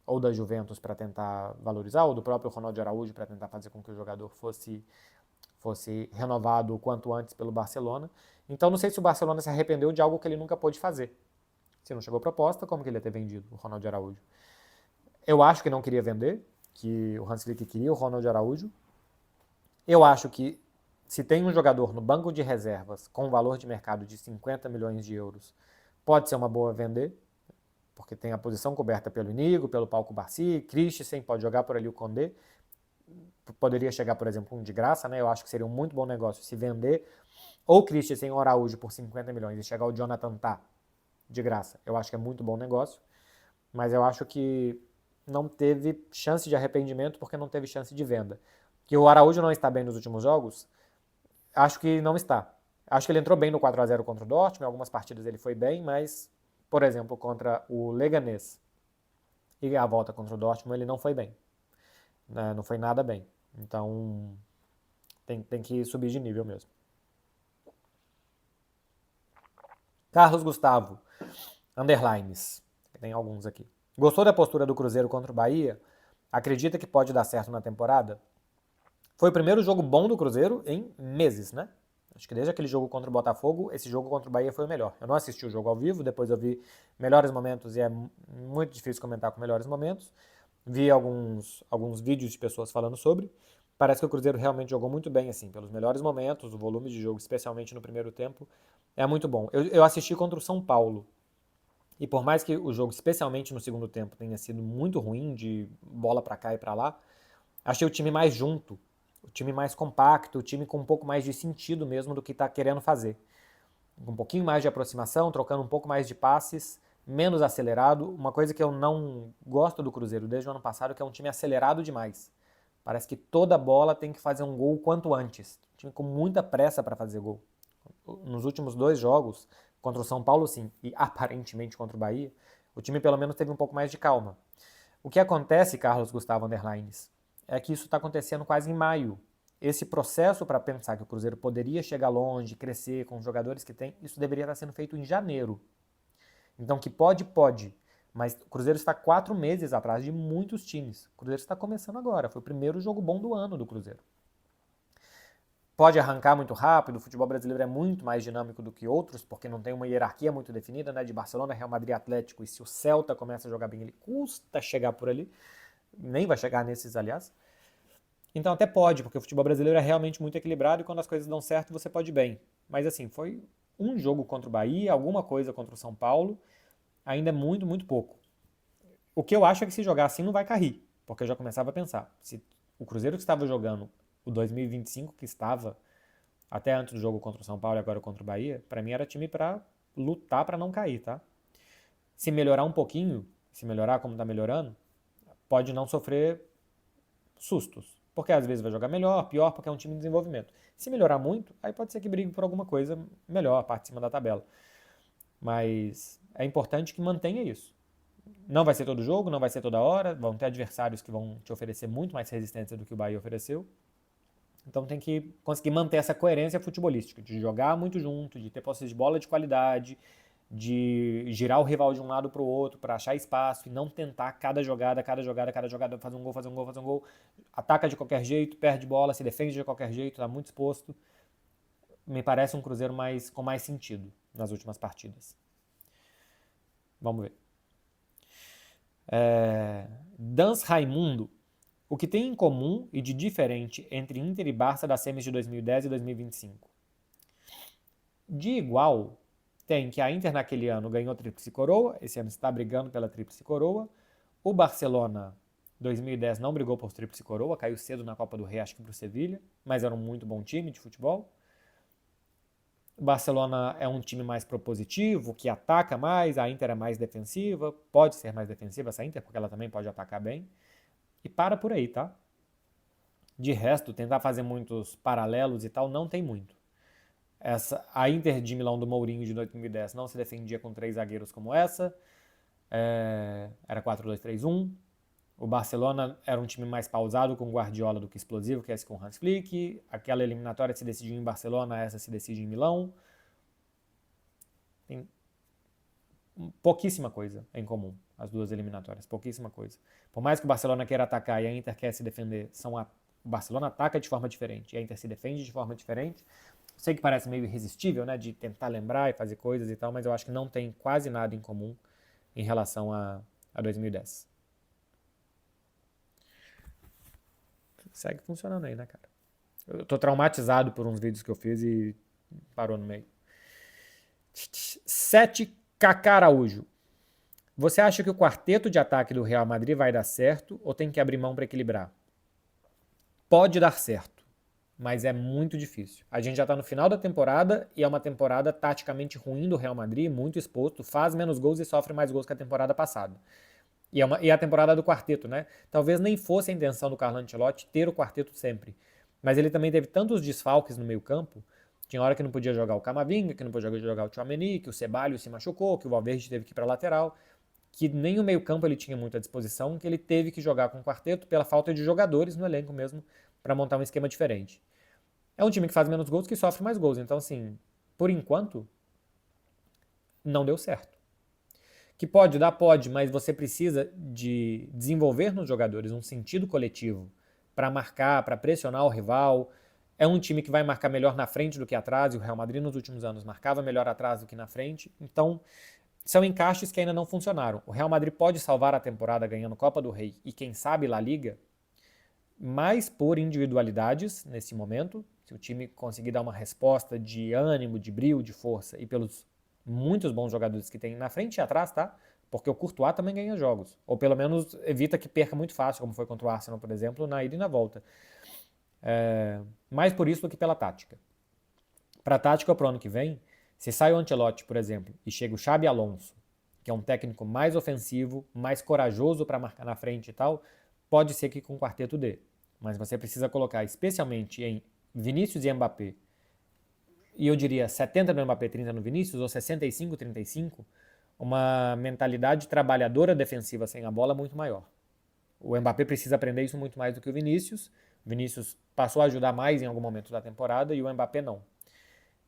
ou da Juventus para tentar valorizar, ou do próprio Ronald Araújo para tentar fazer com que o jogador fosse renovado o quanto antes pelo Barcelona. Então não sei se o Barcelona se arrependeu de algo que ele nunca pôde fazer. Se não chegou proposta, como que ele ia ter vendido o Ronald Araújo? Eu acho que não queria vender, que o Hans Flick queria o Ronald Araújo. Eu acho que se tem um jogador no banco de reservas com um valor de mercado de 50 milhões de euros, pode ser uma boa vender, porque tem a posição coberta pelo Inigo, pelo Pau Cubarsí, Christensen, pode jogar por ali o Condé. Poderia chegar, por exemplo, um de graça, né? Eu acho que seria um muito bom negócio se vender ou Christensen ou Araújo por 50 milhões e chegar o Jonathan Tah de graça. Eu acho que é muito bom negócio, mas eu acho que não teve chance de arrependimento porque não teve chance de venda. Que o Araújo não está bem nos últimos jogos, acho que não está. Acho que ele entrou bem no 4-0 contra o Dortmund, em algumas partidas ele foi bem, mas, por exemplo, contra o Leganés e a volta contra o Dortmund ele não foi bem. Não foi nada bem. Então, tem que subir de nível mesmo. Carlos Gustavo, underlines. Tem alguns aqui. Gostou da postura do Cruzeiro contra o Bahia? Acredita que pode dar certo na temporada? Foi o primeiro jogo bom do Cruzeiro em meses, né? Acho que desde aquele jogo contra o Botafogo, esse jogo contra o Bahia foi o melhor. Eu não assisti o jogo ao vivo, depois eu vi melhores momentos e é muito difícil comentar com melhores momentos. Vi alguns vídeos de pessoas falando sobre. Parece que o Cruzeiro realmente jogou muito bem, assim, pelos melhores momentos, o volume de jogo, especialmente no primeiro tempo, é muito bom. Eu assisti contra o São Paulo, e por mais que o jogo, especialmente no segundo tempo, tenha sido muito ruim, de bola pra cá e pra lá, achei o time mais junto, o time mais compacto, o time com um pouco mais de sentido mesmo do que tá querendo fazer. Com um pouquinho mais de aproximação, trocando um pouco mais de passes, menos acelerado. Uma coisa que eu não gosto do Cruzeiro desde o ano passado, que é um time acelerado demais. Parece que toda bola tem que fazer um gol quanto antes. Um time com muita pressa para fazer gol. Nos últimos 2 jogos, contra o São Paulo sim, e aparentemente contra o Bahia, o time pelo menos teve um pouco mais de calma. O que acontece, Carlos Gustavo Underlines, é que isso está acontecendo quase em maio. Esse processo para pensar que o Cruzeiro poderia chegar longe, crescer com os jogadores que tem, isso deveria estar sendo feito em janeiro. Então que pode, mas o Cruzeiro está 4 meses atrás de muitos times. O Cruzeiro está começando agora, foi o primeiro jogo bom do ano do Cruzeiro. Pode arrancar muito rápido, o futebol brasileiro é muito mais dinâmico do que outros, porque não tem uma hierarquia muito definida, né, de Barcelona, Real Madrid, Atlético, e se o Celta começa a jogar bem, ele custa chegar por ali, nem vai chegar nesses, aliás. Então até pode, porque o futebol brasileiro é realmente muito equilibrado e quando as coisas dão certo você pode ir bem. Mas assim, foi um jogo contra o Bahia, alguma coisa contra o São Paulo, ainda é muito, muito pouco. O que eu acho é que se jogar assim não vai cair, porque eu já começava a pensar, se o Cruzeiro que estava jogando o 2025 que estava até antes do jogo contra o São Paulo e agora contra o Bahia, para mim era time para lutar para não cair, tá? Se melhorar um pouquinho, se melhorar como tá melhorando, pode não sofrer sustos, porque às vezes vai jogar melhor, pior, porque é um time de desenvolvimento. Se melhorar muito, aí pode ser que brigue por alguma coisa melhor, a parte de cima da tabela. Mas é importante que mantenha isso. Não vai ser todo jogo, não vai ser toda hora, vão ter adversários que vão te oferecer muito mais resistência do que o Bahia ofereceu. Então tem que conseguir manter essa coerência futebolística, de jogar muito junto, de ter posse de bola de qualidade, de girar o rival de um lado para o outro, para achar espaço e não tentar cada jogada, fazer um gol, ataca de qualquer jeito, perde bola, se defende de qualquer jeito, está muito exposto. Me parece um Cruzeiro com mais sentido nas últimas partidas. Vamos ver. Dans Raimundo. O que tem em comum e de diferente entre Inter e Barça das semis de 2010 e 2025? De igual, tem que a Inter naquele ano ganhou a Tríplice Coroa, esse ano está brigando pela Tríplice Coroa. O Barcelona 2010 não brigou por tríplice coroa, caiu cedo na Copa do Rei, acho que para o Sevilha, mas era um muito bom time de futebol. O Barcelona é um time mais propositivo, que ataca mais, a Inter é mais defensiva, pode ser mais defensiva essa Inter, porque ela também pode atacar bem. E para por aí, tá? De resto, tentar fazer muitos paralelos e tal, não tem muito. A Inter de Milão do Mourinho de 2010 não se defendia com 3 zagueiros como essa, era 4-2-3-1. O Barcelona era um time mais pausado com Guardiola do que explosivo, que é esse com Hans Flick. Aquela eliminatória se decidiu em Barcelona, essa se decide em Milão. Tem pouquíssima coisa em comum, as duas eliminatórias, pouquíssima coisa. Por mais que o Barcelona queira atacar e a Inter quer se defender, o Barcelona ataca de forma diferente e a Inter se defende de forma diferente. Sei que parece meio irresistível, né, de tentar lembrar e fazer coisas e tal, mas eu acho que não tem quase nada em comum em relação a 2010. Segue funcionando aí, né, cara? Eu tô traumatizado por uns vídeos que eu fiz e parou no meio. 7 Kaká Araújo. Você acha que o quarteto de ataque do Real Madrid vai dar certo ou tem que abrir mão para equilibrar? Pode dar certo, mas é muito difícil. A gente já tá no final da temporada e é uma temporada taticamente ruim do Real Madrid, muito exposto, faz menos gols e sofre mais gols que a temporada passada. E a temporada do quarteto, né? Talvez nem fosse a intenção do Carlo Ancelotti ter o quarteto sempre. Mas ele também teve tantos desfalques no meio campo. Tinha hora que não podia jogar o Camavinga, que não podia jogar o Tchouaméni, que o Ceballos se machucou, que o Valverde teve que ir para lateral. Que nem o meio campo ele tinha muito à disposição, que ele teve que jogar com o quarteto pela falta de jogadores no elenco mesmo para montar um esquema diferente. É um time que faz menos gols que sofre mais gols. Então, assim, por enquanto, não deu certo. Que pode dar, pode, mas você precisa de desenvolver nos jogadores um sentido coletivo para marcar, para pressionar o rival. É um time que vai marcar melhor na frente do que atrás, e o Real Madrid nos últimos anos marcava melhor atrás do que na frente. Então, são encaixes que ainda não funcionaram. O Real Madrid pode salvar a temporada ganhando Copa do Rei e quem sabe La Liga, mais por individualidades nesse momento, se o time conseguir dar uma resposta de ânimo, de brio, de força e pelos muitos bons jogadores que tem na frente e atrás, tá? Porque o Courtois também ganha jogos. Ou pelo menos evita que perca muito fácil, como foi contra o Arsenal, por exemplo, na ida e na volta. Mais por isso do que pela tática. Para a tática pro ano que vem, se sai o Ancelotti, por exemplo, e chega o Xabi Alonso, que é um técnico mais ofensivo, mais corajoso para marcar na frente e tal, pode ser que com o quarteto dê. Mas você precisa colocar especialmente em Vinícius e Mbappé, e eu diria 70 no Mbappé, 30 no Vinícius, ou 65, 35, uma mentalidade trabalhadora defensiva sem a bola muito maior. O Mbappé precisa aprender isso muito mais do que o Vinícius. O Vinícius passou a ajudar mais em algum momento da temporada e o Mbappé não.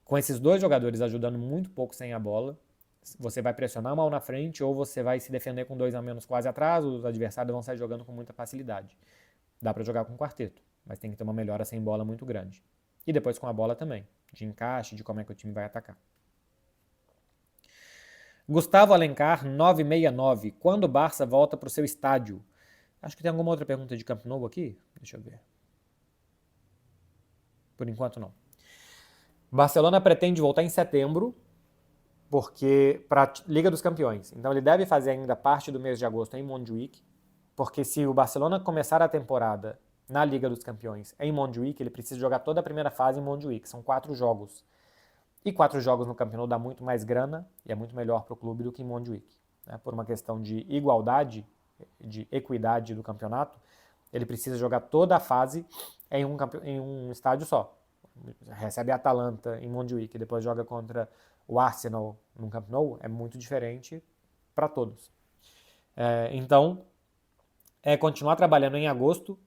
Com esses dois jogadores ajudando muito pouco sem a bola, você vai pressionar mal na frente ou você vai se defender com 2 a menos quase atrás, os adversários vão sair jogando com muita facilidade. Dá para jogar com quarteto, mas tem que ter uma melhora sem bola muito grande. E depois com a bola também, de encaixe, de como é que o time vai atacar. Gustavo Alencar, 969. Quando o Barça volta para o seu estádio? Acho que tem alguma outra pergunta de Camp Nou aqui? Deixa eu ver. Por enquanto não. Barcelona pretende voltar em setembro, porque para a Liga dos Campeões. Então ele deve fazer ainda parte do mês de agosto em Montjuic, porque se o Barcelona começar a temporada na Liga dos Campeões em Montjuic, ele precisa jogar toda a primeira fase em Montjuic. São 4 jogos. E 4 jogos no Camp Nou dá muito mais grana e é muito melhor para o clube do que em Montjuic. Né? Por uma questão de igualdade, de equidade do campeonato, ele precisa jogar toda a fase em um estádio só. Recebe a Atalanta em Montjuic e depois joga contra o Arsenal no Camp Nou, é muito diferente para todos. Então, continuar trabalhando em agosto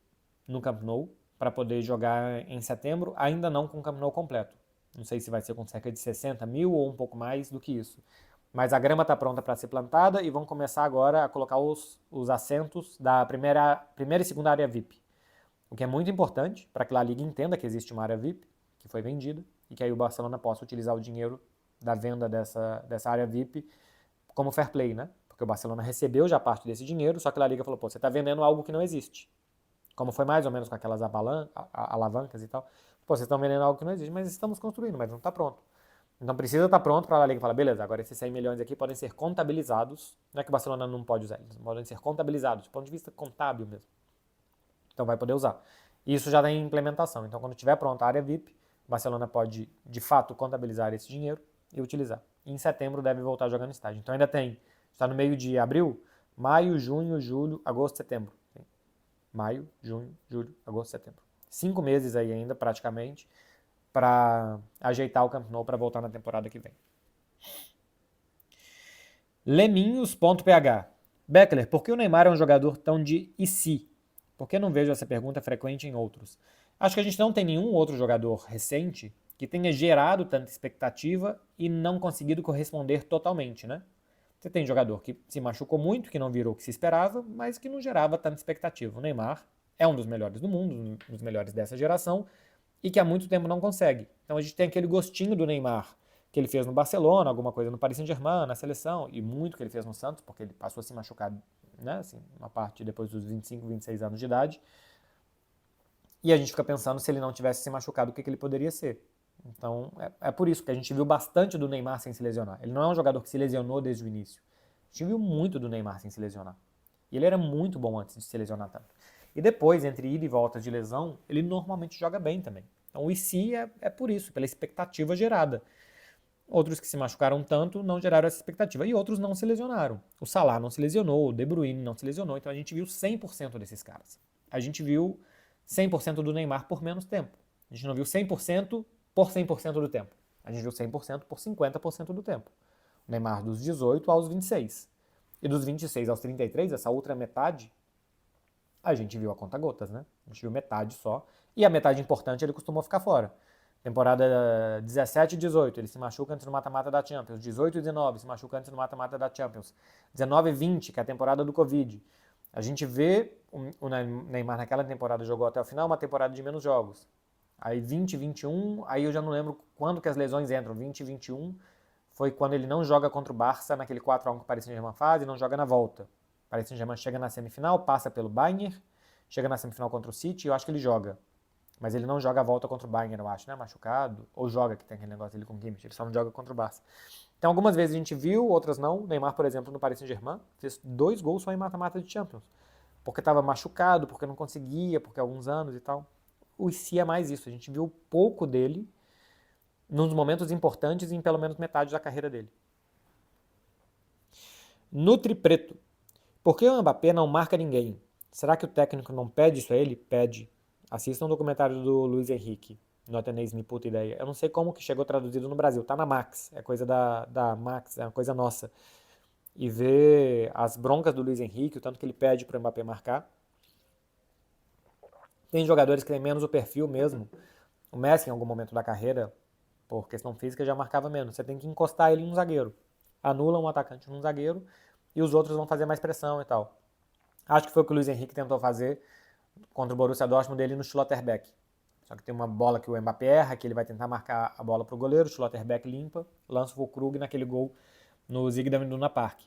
no Camp Nou para poder jogar em setembro, ainda não com o Camp Nou completo. Não sei se vai ser com cerca de 60 mil ou um pouco mais do que isso. Mas a grama está pronta para ser plantada e vão começar agora a colocar os assentos da primeira e segunda área VIP. O que é muito importante para que a Liga entenda que existe uma área VIP, que foi vendida, e que aí o Barcelona possa utilizar o dinheiro da venda dessa área VIP como fair play, né? Porque o Barcelona recebeu já parte desse dinheiro, só que a Liga falou, pô, você está vendendo algo que não existe. Como foi mais ou menos com aquelas alavancas e tal. Pô, vocês estão vendendo algo que não existe, mas estamos construindo, mas não está pronto. Então precisa estar pronto para a La Liga falar, beleza, agora esses 100 milhões aqui podem ser contabilizados. Não é que o Barcelona não pode usar, eles podem ser contabilizados, do ponto de vista contábil mesmo. Então vai poder usar. E isso já tem implementação. Então quando estiver pronta a área VIP, o Barcelona pode, de fato, contabilizar esse dinheiro e utilizar. E em setembro deve voltar jogando estádio. Então ainda tem, está no meio de abril, maio, junho, julho, agosto, setembro. Maio, junho, julho, agosto, setembro. 5 meses aí ainda, praticamente, para ajeitar o Camp Nou para voltar na temporada que vem. Leminhos.ph. Beckler, por que o Neymar é um jogador tão de e se? Por que não vejo essa pergunta frequente em outros? Acho que a gente não tem nenhum outro jogador recente que tenha gerado tanta expectativa e não conseguido corresponder totalmente, né? Você tem jogador que se machucou muito, que não virou o que se esperava, mas que não gerava tanta expectativa. O Neymar é um dos melhores do mundo, um dos melhores dessa geração, e que há muito tempo não consegue. Então a gente tem aquele gostinho do Neymar que ele fez no Barcelona, alguma coisa no Paris Saint-Germain, na seleção, e muito que ele fez no Santos, porque ele passou a se machucar, né, assim, uma parte depois dos 25, 26 anos de idade. E a gente fica pensando se ele não tivesse se machucado, o que ele poderia ser. Então é por isso que a gente viu bastante do Neymar sem se lesionar. Ele não é um jogador que se lesionou desde o início. A gente viu muito do Neymar sem se lesionar. E ele era muito bom antes de se lesionar tanto. E depois, entre ida e volta de lesão, ele normalmente joga bem também. Então o IC é por isso, pela expectativa gerada. Outros que se machucaram tanto não geraram essa expectativa. E outros não se lesionaram. O Salah não se lesionou, o De Bruyne não se lesionou. Então a gente viu 100% desses caras. A gente viu 100% do Neymar por menos tempo. A gente não viu 100% por 100% do tempo. A gente viu 100% por 50% do tempo. O Neymar dos 18 aos 26. E dos 26 aos 33, essa outra metade, a gente viu a conta gotas, né? A gente viu metade só. E a metade importante ele costumou ficar fora. Temporada 17 e 18, ele se machuca antes no mata-mata da Champions. 18 e 19, se machuca antes no mata-mata da Champions. 19 e 20, que é a temporada do Covid. A gente vê o Neymar naquela temporada jogou até o final, uma temporada de menos jogos. Aí 20 e 21, aí eu já não lembro quando que as lesões entram. 20 e 21 foi quando ele não joga contra o Barça naquele 4x1 que o Paris Saint-Germain faz e não joga na volta. O Paris Saint-Germain chega na semifinal, passa pelo Bayern, chega na semifinal contra o City e eu acho que ele joga. Mas ele não joga a volta contra o Bayern, eu acho, né? Machucado. Ou joga, que tem aquele negócio dele com o Kimmich. Ele só não joga contra o Barça. Então, algumas vezes a gente viu, outras não. O Neymar, por exemplo, no Paris Saint-Germain, fez 2 gols só em mata-mata de Champions. Porque estava machucado, porque não conseguia, porque há alguns anos e tal. O IC é mais isso. A gente viu pouco dele nos momentos importantes e em pelo menos metade da carreira dele. Nutri Preto. Por que o Mbappé não marca ninguém? Será que o técnico não pede isso a ele? Pede. Assista um documentário do Luiz Henrique. Não tenéis nem puta ideia. Eu não sei como que chegou traduzido no Brasil. Tá na Max. É coisa da Max, é uma coisa nossa. E ver as broncas do Luiz Henrique, o tanto que ele pede pro Mbappé marcar. Tem jogadores que têm menos o perfil mesmo. O Messi, em algum momento da carreira, por questão física, já marcava menos. Você tem que encostar ele em um zagueiro. Anula um atacante num zagueiro e os outros vão fazer mais pressão e tal. Acho que foi o que o Luiz Henrique tentou fazer contra o Borussia Dortmund dele no Schlotterbeck. Só que tem uma bola que o Mbappé erra, que ele vai tentar marcar a bola pro goleiro, o Schlotterbeck limpa, lança o Füllkrug naquele gol no Siegfried Iduna Park.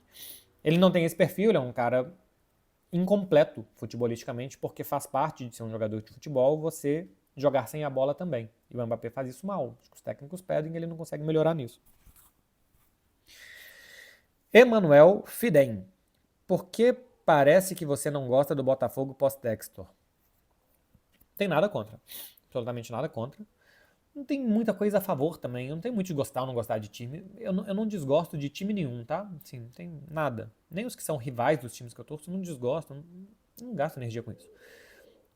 Ele não tem esse perfil, ele é um cara incompleto futebolisticamente, porque faz parte de ser um jogador de futebol você jogar sem a bola também. E o Mbappé faz isso mal. Acho que os técnicos pedem e ele não consegue melhorar nisso. Emanuel Fidem. Por que parece que você não gosta do Botafogo pós-Textor? Não tem nada contra. Absolutamente nada contra. Não tem muita coisa a favor também. Eu não tenho muito de gostar ou não gostar de time. Eu não desgosto de time nenhum, tá? Assim, não tem nada. Nem os que são rivais dos times que eu torço, eu não desgosto. Não gasto energia com isso.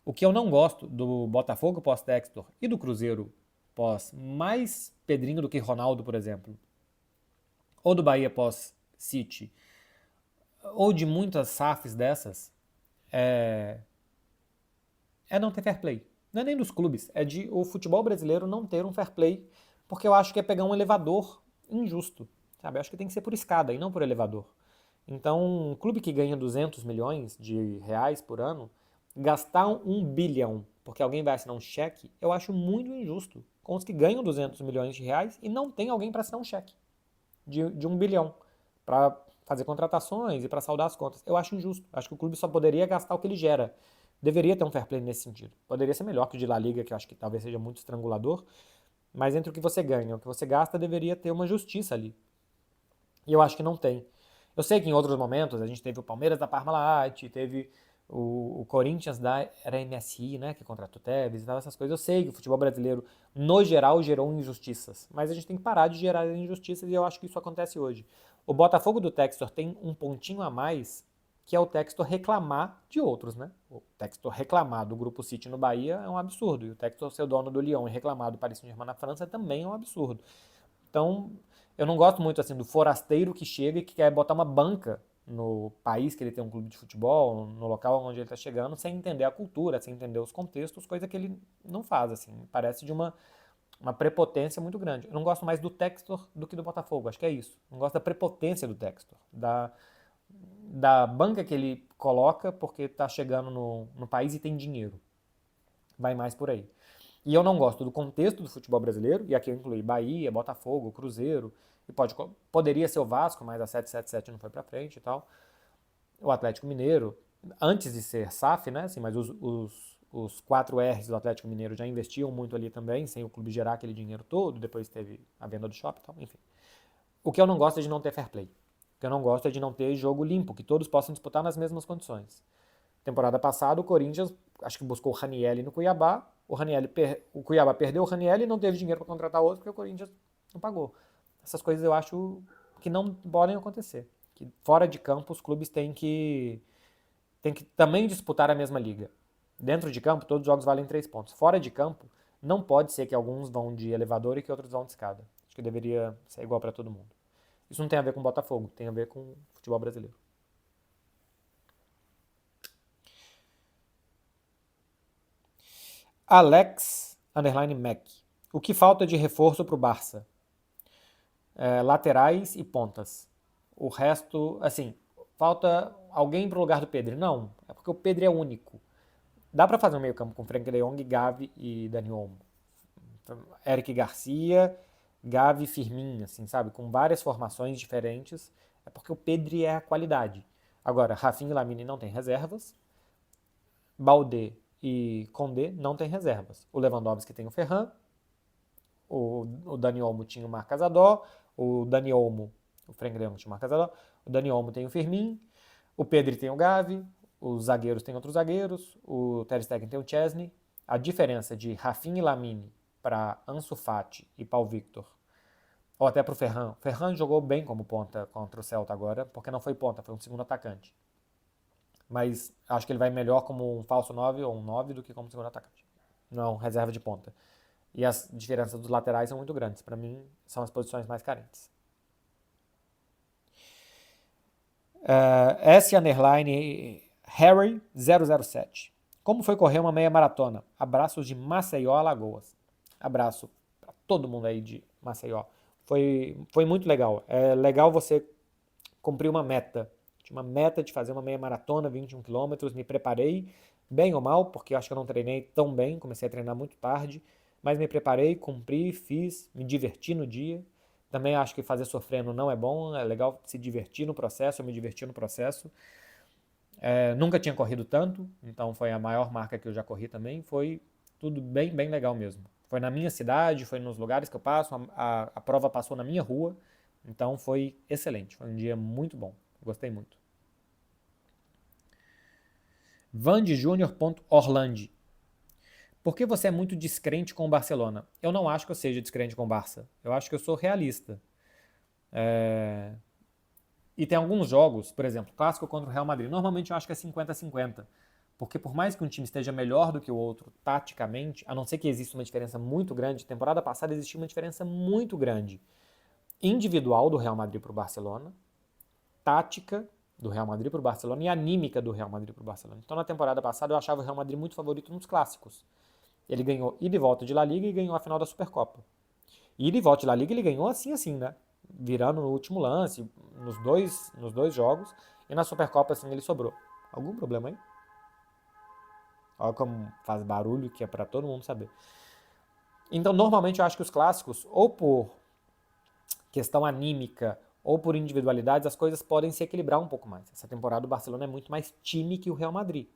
O que eu não gosto do Botafogo pós-Textor e do Cruzeiro pós mais Pedrinho do que Ronaldo, por exemplo, ou do Bahia pós-City, ou de muitas SAFs dessas, é não ter fair play. Não é nem dos clubes, é de o futebol brasileiro não ter um fair play, porque eu acho que é pegar um elevador injusto, sabe? Eu acho que tem que ser por escada e não por elevador. Então, um clube que ganha 200 milhões de reais por ano, gastar 1 bilhão porque alguém vai assinar um cheque, eu acho muito injusto com os que ganham 200 milhões de reais e não tem alguém para assinar um cheque de 1 bilhão para fazer contratações e para saldar as contas. Eu acho injusto. Acho que o clube só poderia gastar o que ele gera. Deveria ter um fair play nesse sentido. Poderia ser melhor que o de La Liga, que eu acho que talvez seja muito estrangulador, Mas entre o que você ganha e o que você gasta, deveria ter uma justiça ali. E eu acho que não tem. Eu sei que em outros momentos a gente teve o Palmeiras da Parmalat, teve o Corinthians da era MSI, né, que contratou Tevez e tal, essas coisas. Eu sei que o futebol brasileiro, no geral, gerou injustiças, mas a gente tem que parar de gerar injustiças e eu acho que isso acontece hoje. O Botafogo do Textor tem um pontinho a mais, que é o Textor reclamar de outros, né? O Textor reclamar do Grupo City no Bahia é um absurdo, e o Textor ser o dono do Lyon e reclamar do Paris Saint-Germain na França também é um absurdo. Então, eu não gosto muito assim do forasteiro que chega e que quer botar uma banca no país que ele tem um clube de futebol, no local onde ele está chegando, sem entender a cultura, sem entender os contextos, coisa que ele não faz, assim. Parece de uma prepotência muito grande. Eu não gosto mais do Textor do que do Botafogo, acho que é isso. Não gosto da prepotência do Textor, da banca que ele coloca porque está chegando no país e tem dinheiro. Vai mais por aí. E eu não gosto do contexto do futebol brasileiro, e aqui eu incluí Bahia, Botafogo, Cruzeiro, e poderia ser o Vasco, mas a 777 não foi pra frente e tal. O Atlético Mineiro, antes de ser SAF, né, assim, mas os 4 R's do Atlético Mineiro já investiam muito ali também, sem o clube gerar aquele dinheiro todo, depois teve a venda do shopping e tal, enfim. O que eu não gosto é de não ter fair play. O que eu não gosto é de não ter jogo limpo, que todos possam disputar nas mesmas condições. Temporada passada, o Corinthians acho que buscou o Ranielli no Cuiabá. O Cuiabá perdeu o Ranielli e não teve dinheiro para contratar outro porque o Corinthians não pagou. Essas coisas eu acho que não podem acontecer. Que fora de campo os clubes têm que também disputar a mesma liga. Dentro de campo, todos os jogos valem 3 pontos. Fora de campo, não pode ser que alguns vão de elevador e que outros vão de escada. Acho que deveria ser igual para todo mundo. Isso não tem a ver com o Botafogo, tem a ver com o futebol brasileiro. Alex Mac. O que falta de reforço para o Barça? Laterais e pontas. O resto, assim, falta alguém para o lugar do Pedri? Não, é porque o Pedri é único. Dá para fazer um meio campo com Frank de Jong, Gavi e Dani Olmo. Eric Garcia, Gavi, Firmino, assim, sabe? Com várias formações diferentes. É porque o Pedri é a qualidade. Agora, Rafinha e Lamine não tem reservas. Baldé e Condé não tem reservas. O Lewandowski tem o Ferran, o Dani Olmo tinha o Marc Casador, o Dani Olmo, o Frank de Jong tinha o Marc Casador, o Dani Olmo tem o Firmin, o Pedri tem o Gavi, os zagueiros têm outros zagueiros, o Ter Stegen tem o Chesney. A diferença de Rafinha e Lamine para Ansu Fati e Paul Victor, ou até para o Ferran. O Ferran jogou bem como ponta contra o Celta agora, porque não foi ponta, foi um segundo atacante. Mas acho que ele vai melhor como um falso 9 ou um 9 do que como segundo atacante. Não, reserva de ponta. E as diferenças dos laterais são muito grandes. Para mim, são as posições mais carentes. S underline Harry 007. Como foi correr uma meia maratona? Abraços de Maceió, Alagoas. Abraço para todo mundo aí de Maceió. Foi muito legal. É legal você cumprir uma meta. Tinha uma meta de fazer uma meia maratona, 21 quilômetros. Me preparei, bem ou mal, porque eu acho que eu não treinei tão bem. Comecei a treinar muito tarde. Mas me preparei, cumpri, fiz, me diverti no dia. Também acho que fazer sofrendo não é bom. É legal se divertir no processo. Eu me diverti no processo. Nunca tinha corrido tanto, então foi a maior marca que eu já corri também. Foi tudo bem, bem legal mesmo. Foi na minha cidade, foi nos lugares que eu passo, a prova passou na minha rua, então foi excelente. Foi um dia muito bom, gostei muito. Vandjunior.orlandi. Por que você é muito descrente com o Barcelona? Eu não acho que eu seja descrente com o Barça. Eu acho que eu sou realista. E tem alguns jogos, por exemplo, clássico contra o Real Madrid. Normalmente eu acho que é 50-50. Porque por mais que um time esteja melhor do que o outro taticamente, a não ser que exista uma diferença muito grande, temporada passada existia uma diferença muito grande individual do Real Madrid para o Barcelona, tática do Real Madrid para o Barcelona e anímica do Real Madrid para o Barcelona. Então na temporada passada eu achava o Real Madrid muito favorito nos clássicos. Ele ganhou ida e volta de La Liga e ganhou a final da Supercopa. Ida e volta de La Liga ele ganhou assim, né? Virando no último lance, nos dois jogos, e na Supercopa assim ele sobrou. Algum problema aí? Olha como faz barulho, que é para todo mundo saber. Então, normalmente eu acho que os clássicos, ou por questão anímica, ou por individualidades, as coisas podem se equilibrar um pouco mais. Essa temporada o Barcelona é muito mais time que o Real Madrid.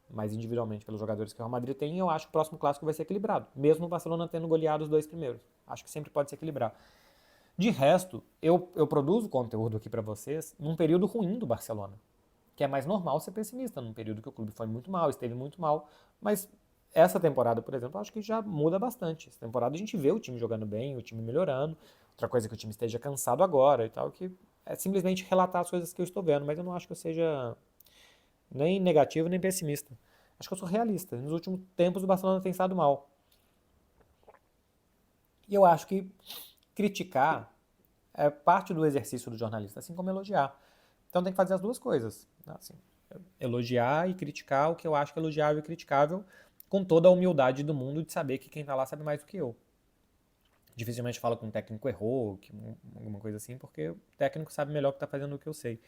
mais individualmente pelos jogadores que o Real Madrid tem, e eu acho que o próximo clássico vai ser equilibrado, mesmo o Barcelona tendo goleado os dois primeiros. Acho que sempre pode se equilibrar. De resto, eu produzo conteúdo aqui para vocês num período ruim do Barcelona, que é mais normal ser pessimista, num período que o clube foi muito mal, esteve muito mal, mas essa temporada, por exemplo, acho que já muda bastante. Essa temporada a gente vê o time jogando bem, o time melhorando, outra coisa é que o time esteja cansado agora e tal, que é simplesmente relatar as coisas que eu estou vendo, mas eu não acho que eu seja nem negativo nem pessimista. Acho que eu sou realista. Nos últimos tempos o Barcelona tem estado mal. E eu acho que criticar é parte do exercício do jornalista, assim como elogiar. Então tem que fazer as duas coisas. Assim, elogiar e criticar o que eu acho que é elogiável e criticável, com toda a humildade do mundo de saber que quem tá lá sabe mais do que eu. Dificilmente falo que um técnico errou, que alguma coisa assim, porque o técnico sabe melhor o que tá fazendo do que eu sei.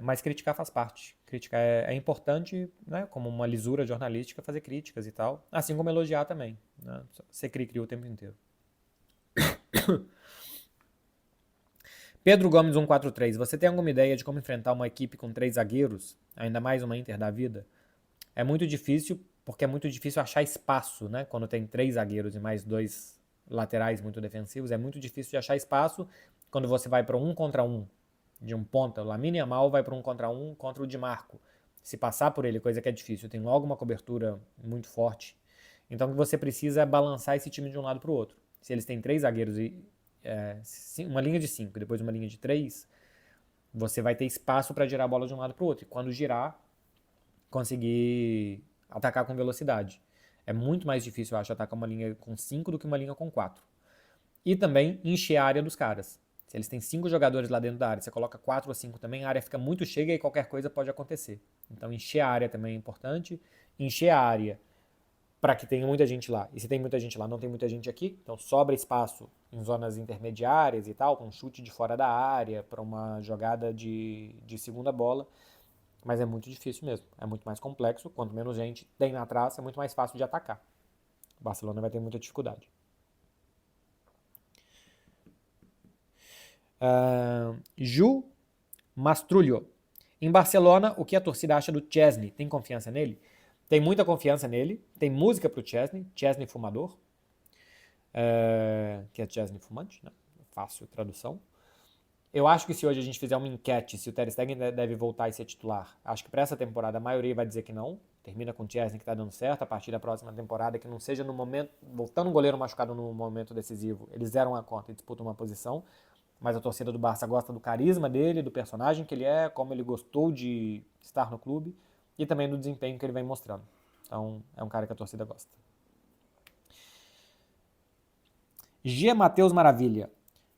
Mas criticar faz parte. Criticar é importante, né, como uma lisura jornalística, fazer críticas e tal. Assim como elogiar também. Né? Ser cri-cri o tempo inteiro. Pedro Gomes 143, você tem alguma ideia de como enfrentar uma equipe com 3 zagueiros? Ainda mais uma Inter da vida? É muito difícil, porque é muito difícil achar espaço, né? Quando tem 3 zagueiros e mais 2 laterais muito defensivos, é muito difícil de achar espaço quando você vai para um contra um de um ponta. O Lamine Yamal vai para um contra o Di Marco. Se passar por ele, coisa que é difícil, tem logo uma cobertura muito forte. Então o que você precisa é balançar esse time de um lado para o outro. Se eles têm 3 zagueiros e uma linha de 5 e depois uma linha de 3, você vai ter espaço para girar a bola de um lado para o outro. E quando girar, conseguir atacar com velocidade. É muito mais difícil, eu acho, atacar uma linha com 5 do que uma linha com 4. E também encher a área dos caras. Se eles têm 5 jogadores lá dentro da área, você coloca 4 ou 5 também, a área fica muito cheia e qualquer coisa pode acontecer. Então encher a área também é importante. Encher a área para que tenha muita gente lá. E se tem muita gente lá, não tem muita gente aqui, então sobra espaço em zonas intermediárias e tal, para um chute de fora da área, para uma jogada de segunda bola. Mas é muito difícil mesmo, é muito mais complexo. Quanto menos gente tem na traça, é muito mais fácil de atacar. O Barcelona vai ter muita dificuldade. Ju Mastrulho. Em Barcelona, o que a torcida acha do Chesney? Tem confiança nele? Tem muita confiança nele. Tem música pro Chesney, Chesney Fumador, que é Chesney Fumante, né? Fácil tradução. Eu acho que se hoje a gente fizer uma enquete se o Ter Stegen deve voltar e ser titular, acho que para essa temporada a maioria vai dizer que não. Termina com o Chesney que tá dando certo, a partir da próxima temporada, que não seja no momento, voltando um goleiro machucado no momento decisivo, eles zeram a conta e disputam uma posição. Mas a torcida do Barça gosta do carisma dele, do personagem que ele é, como ele gostou de estar no clube e também do desempenho que ele vem mostrando. Então é um cara que a torcida gosta. G. Matheus Maravilha.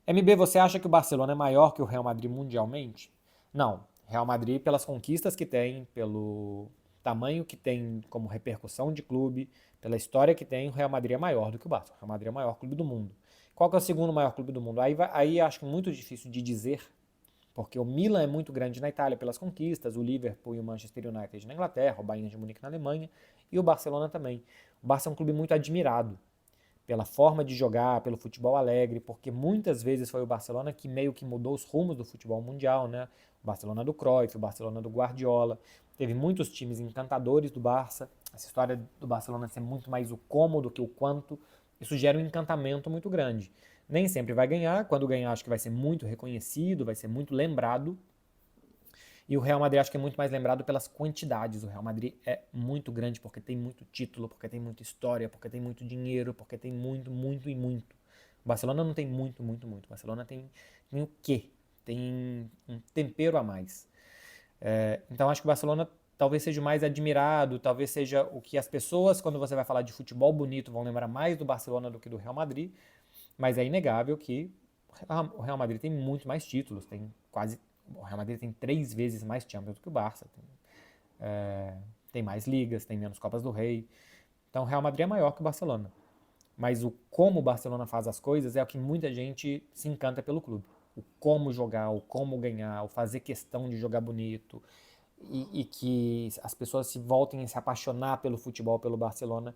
MB, você acha que o Barcelona é maior que o Real Madrid mundialmente? Não. Real Madrid, pelas conquistas que tem, pelo tamanho que tem como repercussão de clube, pela história que tem, o Real Madrid é maior do que o Barça. O Real Madrid é o maior clube do mundo. Qual que é o segundo maior clube do mundo? Aí acho muito difícil de dizer, porque o Milan é muito grande na Itália pelas conquistas, o Liverpool e o Manchester United na Inglaterra, o Bayern de Munique na Alemanha e o Barcelona também. O Barça é um clube muito admirado pela forma de jogar, pelo futebol alegre, porque muitas vezes foi o Barcelona que meio que mudou os rumos do futebol mundial, né? O Barcelona do Cruyff, o Barcelona do Guardiola. Teve muitos times encantadores do Barça. Essa história do Barcelona ser muito mais o como do que o quanto, isso gera um encantamento muito grande. Nem sempre vai ganhar, quando ganhar acho que vai ser muito reconhecido, vai ser muito lembrado, e o Real Madrid acho que é muito mais lembrado pelas quantidades. O Real Madrid é muito grande porque tem muito título, porque tem muita história, porque tem muito dinheiro, porque tem muito, muito e muito. O Barcelona não tem muito, muito, muito. O Barcelona tem o quê? Tem um tempero a mais. Então acho que o Barcelona talvez seja o mais admirado, talvez seja o que as pessoas, quando você vai falar de futebol bonito, vão lembrar mais do Barcelona do que do Real Madrid. Mas é inegável que o Real Madrid tem muito mais títulos, o Real Madrid tem 3 vezes mais Champions do que o Barça, tem mais ligas, tem menos Copas do Rei. Então o Real Madrid é maior que o Barcelona. Mas o como o Barcelona faz as coisas é o que muita gente se encanta pelo clube. O como jogar, o como ganhar, o fazer questão de jogar bonito e que as pessoas se voltem a se apaixonar pelo futebol, pelo Barcelona.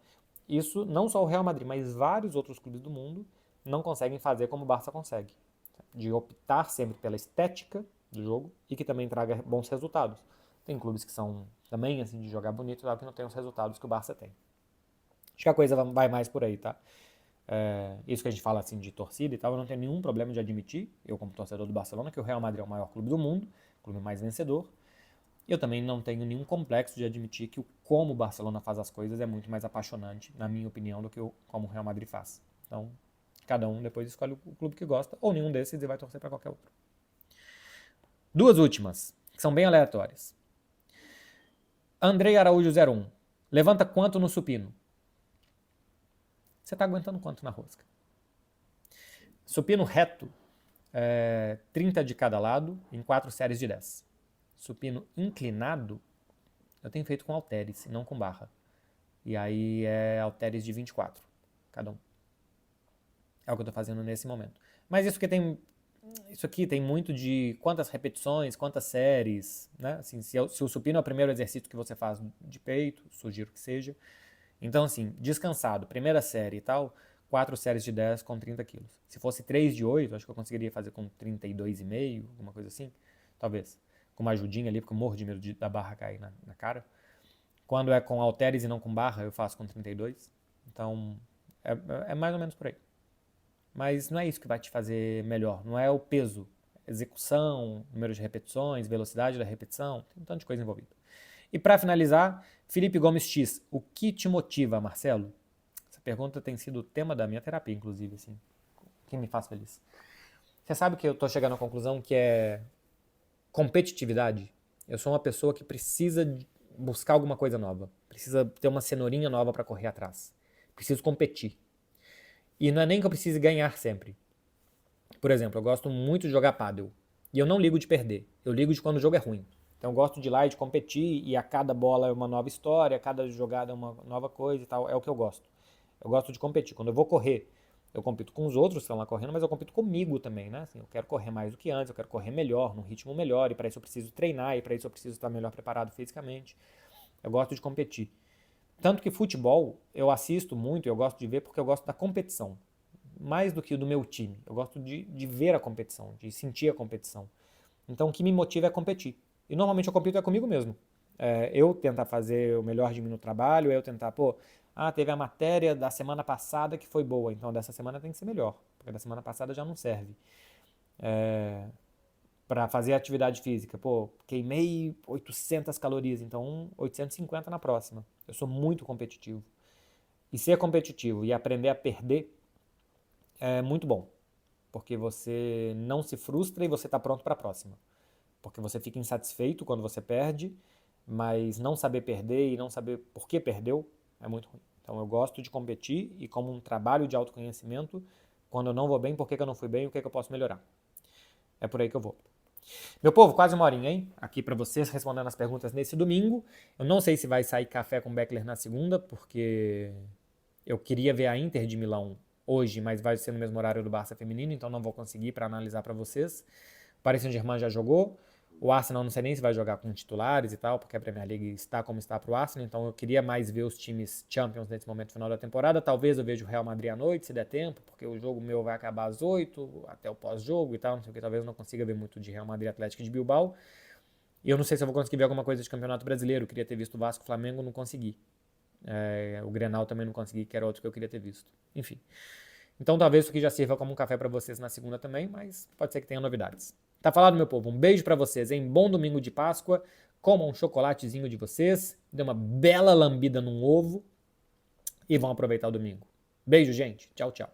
Isso não só o Real Madrid, mas vários outros clubes do mundo não conseguem fazer como o Barça consegue. De optar sempre pela estética do jogo e que também traga bons resultados. Tem clubes que são também assim de jogar bonito, só que não tem os resultados que o Barça tem. Acho que a coisa vai mais por aí, tá? Isso que a gente fala assim de torcida e tal, eu não tenho nenhum problema de admitir, eu como torcedor do Barcelona, que o Real Madrid é o maior clube do mundo, o clube mais vencedor. Eu também não tenho nenhum complexo de admitir que o como o Barcelona faz as coisas é muito mais apaixonante, na minha opinião, do que como o Real Madrid faz. Então, cada um depois escolhe o clube que gosta, ou nenhum desses e vai torcer para qualquer outro. Duas últimas, que são bem aleatórias. Andrei Araújo 01. Levanta quanto no supino? Você tá aguentando quanto na rosca? Supino reto, 30 de cada lado, em 4 séries de 10. Supino inclinado, eu tenho feito com halteres e não com barra. E aí é halteres de 24, cada um. É o que eu tô fazendo nesse momento. Mas isso aqui tem muito de quantas repetições, quantas séries, né? Assim, se o supino é o primeiro exercício que você faz de peito, sugiro que seja. Então, assim, descansado, primeira série e tal, 4 séries de 10 com 30 quilos. Se fosse 3 de 8, acho que eu conseguiria fazer com 32,5, alguma coisa assim, talvez. Com uma ajudinha ali, porque eu morro de medo da barra cair na cara. Quando é com halteres e não com barra, eu faço com 32. Então, é mais ou menos por aí. Mas não é isso que vai te fazer melhor, não é o peso. Execução, número de repetições, velocidade da repetição, tem um tanto de coisa envolvida. E para finalizar, Felipe Gomes X, o que te motiva, Marcelo? Essa pergunta tem sido o tema da minha terapia, inclusive, assim. O que me faz feliz? Você sabe que eu tô chegando à conclusão que é competitividade. Eu sou uma pessoa que precisa buscar alguma coisa nova, precisa ter uma cenourinha nova para correr atrás. Preciso competir. E não é nem que eu precise ganhar sempre. Por exemplo, eu gosto muito de jogar pádel. E eu não ligo de perder. Eu ligo de quando o jogo é ruim. Então eu gosto de ir lá e de competir, e a cada bola é uma nova história, a cada jogada é uma nova coisa e tal. É o que eu gosto. Eu gosto de competir. Quando eu vou correr, eu compito com os outros que estão lá correndo, mas eu compito comigo também, né? Assim, eu quero correr mais do que antes, eu quero correr melhor, num ritmo melhor, e para isso eu preciso treinar, e para isso eu preciso estar melhor preparado fisicamente. Eu gosto de competir. Tanto que futebol eu assisto muito, eu gosto de ver porque eu gosto da competição. Mais do que do meu time. Eu gosto de ver a competição, de sentir a competição. Então o que me motiva é competir. E normalmente eu compito comigo mesmo. Eu tentar fazer o melhor de mim no trabalho, eu tentar, teve a matéria da semana passada que foi boa, então dessa semana tem que ser melhor, porque da semana passada já não serve. Para fazer atividade física, queimei 800 calorias, então 850 na próxima. Eu sou muito competitivo. E ser competitivo e aprender a perder é muito bom, porque você não se frustra e você está pronto para a próxima. Porque você fica insatisfeito quando você perde, mas não saber perder e não saber por que perdeu é muito ruim. Então eu gosto de competir e como um trabalho de autoconhecimento, quando eu não vou bem, por que eu não fui bem, o que eu posso melhorar. É por aí que eu vou. Meu povo, quase uma horinha, hein? Aqui para vocês, respondendo as perguntas nesse domingo. Eu não sei se vai sair café com Beckler na segunda, porque eu queria ver a Inter de Milão hoje, mas vai ser no mesmo horário do Barça feminino, então não vou conseguir para analisar para vocês. O Paris Saint-Germain já jogou. O Arsenal não sei nem se vai jogar com titulares e tal, porque a Premier League está como está para o Arsenal, então eu queria mais ver os times Champions nesse momento final da temporada. Talvez eu veja o Real Madrid à noite, se der tempo, porque o jogo meu vai acabar às 8, até o pós-jogo e tal, não sei o que, talvez eu não consiga ver muito de Real Madrid Atlético de Bilbao. E eu não sei se eu vou conseguir ver alguma coisa de Campeonato Brasileiro, eu queria ter visto o Vasco e Flamengo, não consegui. O Grenal também não consegui, que era outro que eu queria ter visto. Enfim. Então talvez isso aqui já sirva como um café para vocês na segunda também, mas pode ser que tenha novidades. Tá falado, meu povo? Um beijo para vocês, hein? Bom domingo de Páscoa. Comam um chocolatezinho de vocês. Dê uma bela lambida num ovo. E vão aproveitar o domingo. Beijo, gente. Tchau, tchau.